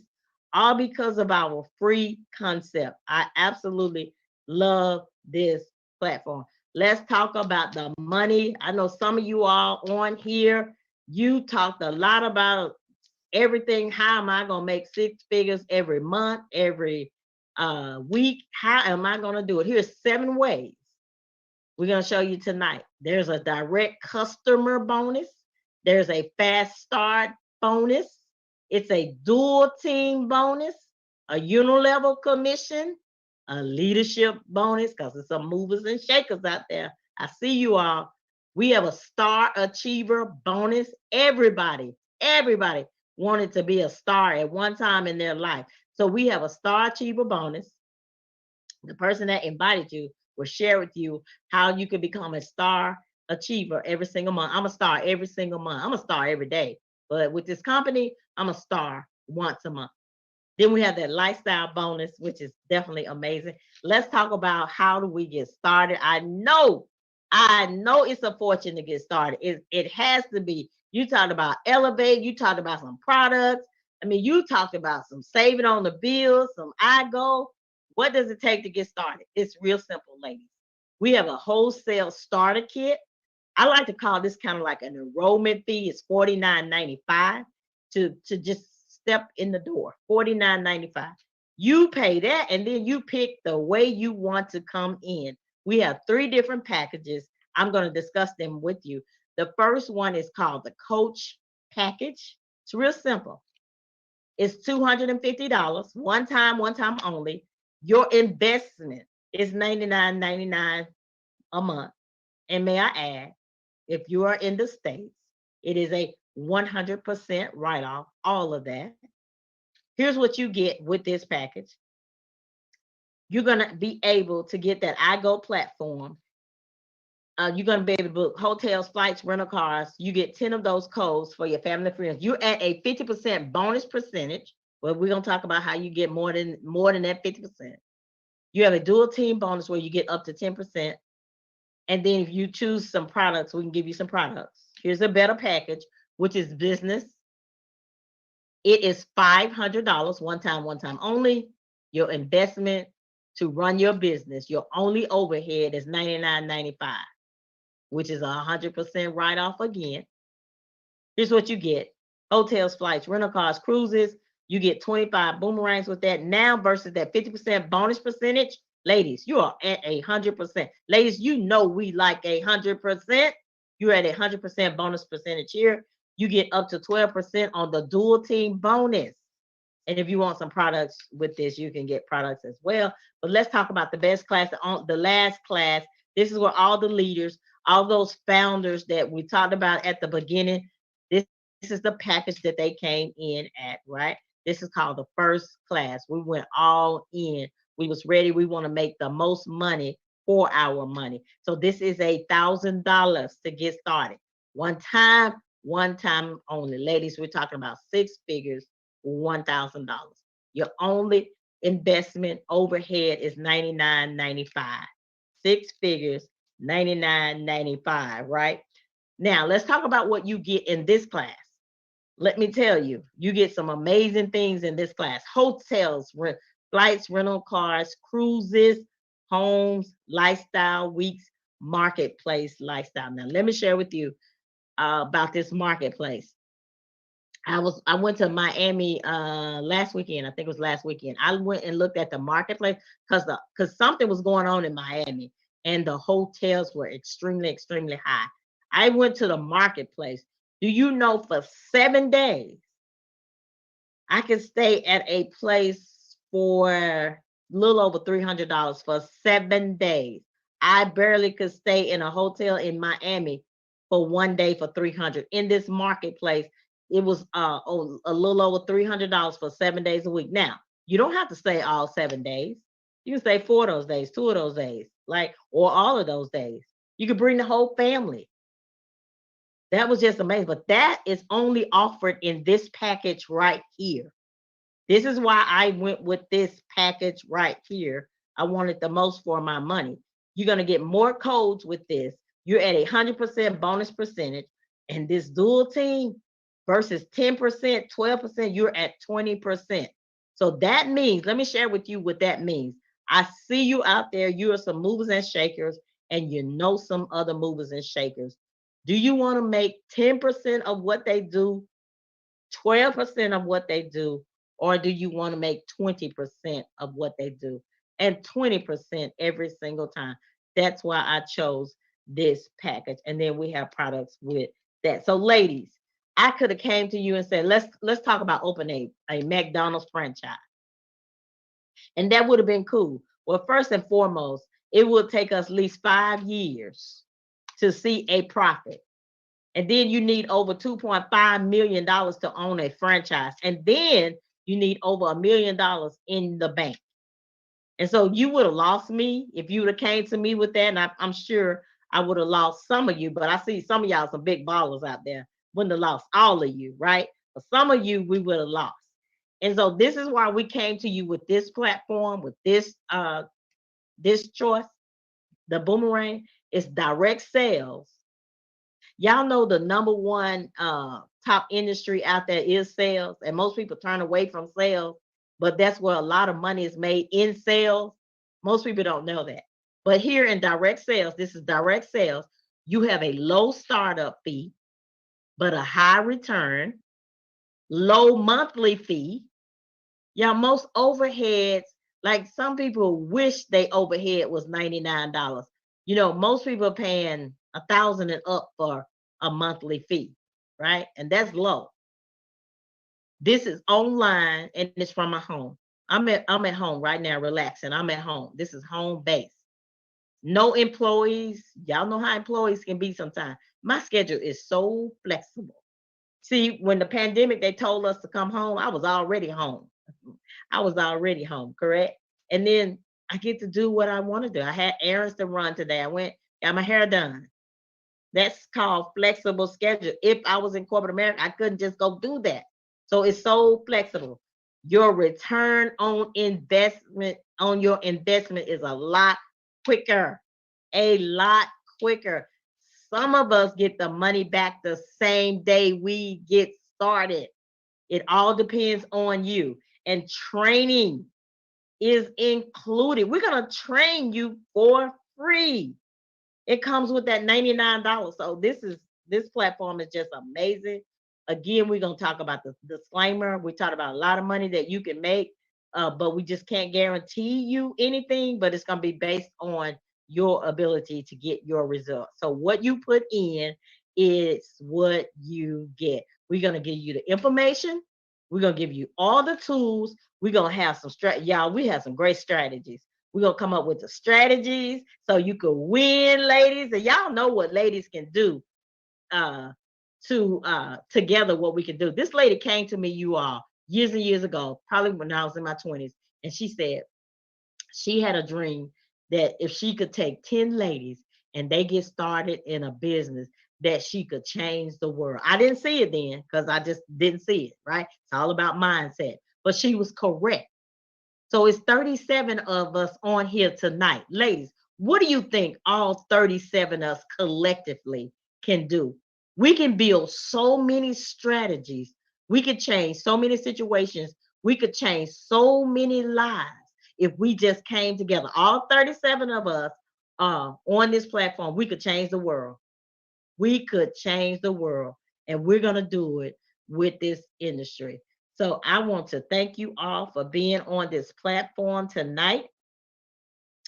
all because of our free concept. I absolutely love this platform. Let's talk about the money. I know some of you all on here, you talked a lot about everything. How am I going to make 6 figures every month, every week? How am I going to do it? Here's 7 ways we're going to show you tonight. There's a direct customer bonus. There's a fast start bonus. It's a dual team bonus, a unilevel commission, a leadership bonus, because there's some movers and shakers out there. I see you all. We have a star achiever bonus. Everybody wanted to be a star at one time in their life. So we have a star achiever bonus. The person that invited you will share with you how you can become a star achiever every single month. I'm a star every single month. I'm a star every day. But with this company, I'm a star once a month. Then we have that lifestyle bonus, which is definitely amazing. Let's talk about how do we get started. I know it's a fortune to get started. It has to be. You talked about Elevate. You talked about some products. I mean, you talked about some saving on the bills, some iGo. What does it take to get started? It's real simple, ladies. We have a wholesale starter kit. I like to call this kind of like an enrollment fee. It's $49.95 to just step in the door. $49.95. You pay that, and then you pick the way you want to come in. We have 3 different packages. I'm going to discuss them with you. The first one is called the Coach Package. It's real simple. It's $250, one time only. Your investment is $99.99 a month. And may I add, if you are in the States, it is a 100% write-off, all of that. Here's what you get with this package. You're going to be able to get that iGo platform. You're going to be able to book hotels, flights, rental cars. You get 10 of those codes for your family and friends. You're at a 50% bonus percentage. Well, we're going to talk about how you get more than that 50%. You have a dual team bonus where you get up to 10%. And then if you choose some products, we can give you some products. Here's a better package, which is business. It is $500 one time only. Your investment to run your business, your only overhead is $99.95, which is 100% write-off again. Here's what you get. Hotels, flights, rental cars, cruises. You get 25 boomerangs with that now versus that 50% bonus percentage. Ladies, you are at 100%. Ladies, you know we like 100%. You're at 100% bonus percentage here. You get up to 12% on the dual team bonus. And if you want some products with this, you can get products as well. But let's talk about the best class, the last class. This is where all the leaders, all those founders that we talked about at the beginning, this is the package that they came in at, right? This is called the first class. We went all in. We was ready. We want to make the most money for our money. So this is $1,000 to get started. One time only. Ladies, we're talking about 6 figures, $1,000. Your only investment overhead is $99.95. 6 figures, $99.95, right? Now, let's talk about what you get in this class. Let me tell you, you get some amazing things in this class. Hotels, flights, rental cars, cruises, homes, lifestyle weeks, marketplace lifestyle. Now, let me share with you about this marketplace. I went to Miami last weekend. I think it was last weekend. I went and looked at the marketplace because something was going on in Miami and the hotels were extremely high. I went to the marketplace. Do you know for 7 days I could stay at a place for a little over $300 for 7 days? I barely could stay in a hotel in Miami for one day for $300. In this marketplace, it was a little over $300 for 7 days a week. Now, you don't have to stay all 7 days. You can stay 4 of those days, 2 of those days, or all of those days. You could bring the whole family. That was just amazing. But that is only offered in this package right here. This is why I went with this package right here. I wanted the most for my money. You're going to get more codes with this. You're at 100% bonus percentage. And this dual team versus 10%, 12%, you're at 20%. So that means, let me share with you what that means. I see you out there. You are some movers and shakers, and you know some other movers and shakers. Do you want to make 10% of what they do, 12% of what they do, or do you want to make 20% of what they do and 20% every single time? That's why I chose this package. And then we have products with that. So ladies, I could have came to you and said, let's talk about opening a McDonald's franchise. And that would have been cool. Well, first and foremost, it would take us at least 5 years to see a profit. And then you need over $2.5 million to own a franchise. And then you need over $1 million in the bank. And so you would have lost me if you would have came to me with that. And I'm sure I would have lost some of you, but I see some of y'all some big ballers out there. Wouldn't have lost all of you, right? But some of you, we would have lost. And so this is why we came to you with this platform, with this choice. The Boomerang is direct sales. Y'all know the number one top industry out there is sales, and most people turn away from sales, but that's where a lot of money is made in sales. Most people don't know that. But here in direct sales, this is direct sales, you have a low startup fee, but a high return, low monthly fee. Yeah, most overheads, like some people wish they overhead was $99. You know, most people are paying $1,000 and up for a monthly fee, right? And that's low. This is online and it's from my home. I'm at home right now, relaxing. I'm at home. This is home base. No employees. Y'all know how employees can be sometimes. My schedule is so flexible. See, when the pandemic, they told us to come home, I was already home. Correct? And then I get to do what I want to do. I had errands to run today. I went, got my hair done. That's called flexible schedule. If I was in corporate America, I couldn't just go do that. So it's so flexible. Your return on investment is a lot quicker. Some of us get the money back the same day we get started. It all depends on you. And training is included. We're going to train you for free. It comes with that $99. So this platform is just amazing. Again, we're going to talk about the disclaimer. We talked about a lot of money that you can make, but we just can't guarantee you anything, but it's going to be based on your ability to get your results. So what you put in is what you get. We're going to give you the information. We're going to give you all the tools. We're going to have some y'all, we have some great strategies. We're going to come up with the strategies so you can win, ladies. And y'all know what ladies can do together, what we can do. This lady came to me, you all, years and years ago, probably when I was in my 20s. And she said she had a dream that if she could take 10 ladies and they get started in a business, that she could change the world. I didn't see it then because I just didn't see it, right? It's all about mindset. But she was correct. So it's 37 of us on here tonight. Ladies, what do you think all 37 of us collectively can do? We can build so many strategies. We could change so many situations. We could change so many lives if we just came together. All 37 of us on this platform, we could change the world. We could change the world, and we're going to do it with this industry. So I want to thank you all for being on this platform tonight.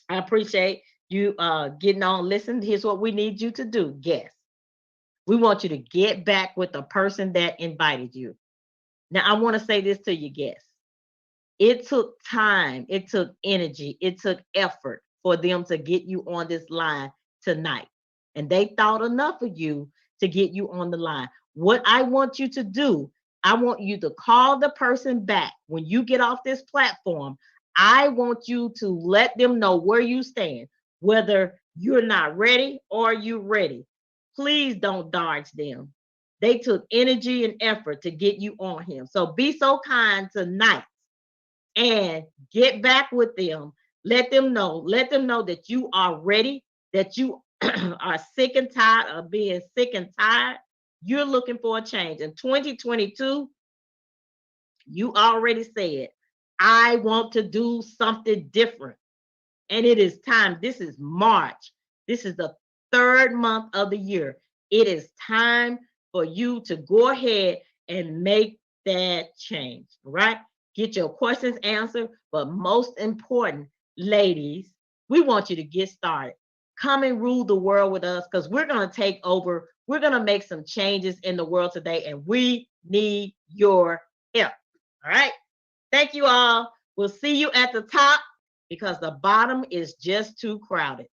I appreciate you getting on. Listen, here's what we need you to do. Guess. We want you to get back with the person that invited you. Now, I want to say this to you, guests. It took time. It took energy. It took effort for them to get you on this line tonight. And they thought enough of you to get you on the line. What I want you to do, I want you to call the person back when you get off this platform. I want you to let them know where you stand, whether you're not ready or you're ready. Please don't dodge them. They took energy and effort to get you on him. So be so kind tonight and get back with them. Let them know that you are ready, that you are sick and tired of being sick and tired. You're looking for a change. In 2022, you already said, I want to do something different. And it is time. This is March. This is the 3rd month of the year. It is time for you to go ahead and make that change, right? Get your questions answered. But most important, ladies, we want you to get started. Come and rule the world with us, because we're going to take over. We're going to make some changes in the world today, and we need your help. All right. Thank you all. We'll see you at the top, because the bottom is just too crowded.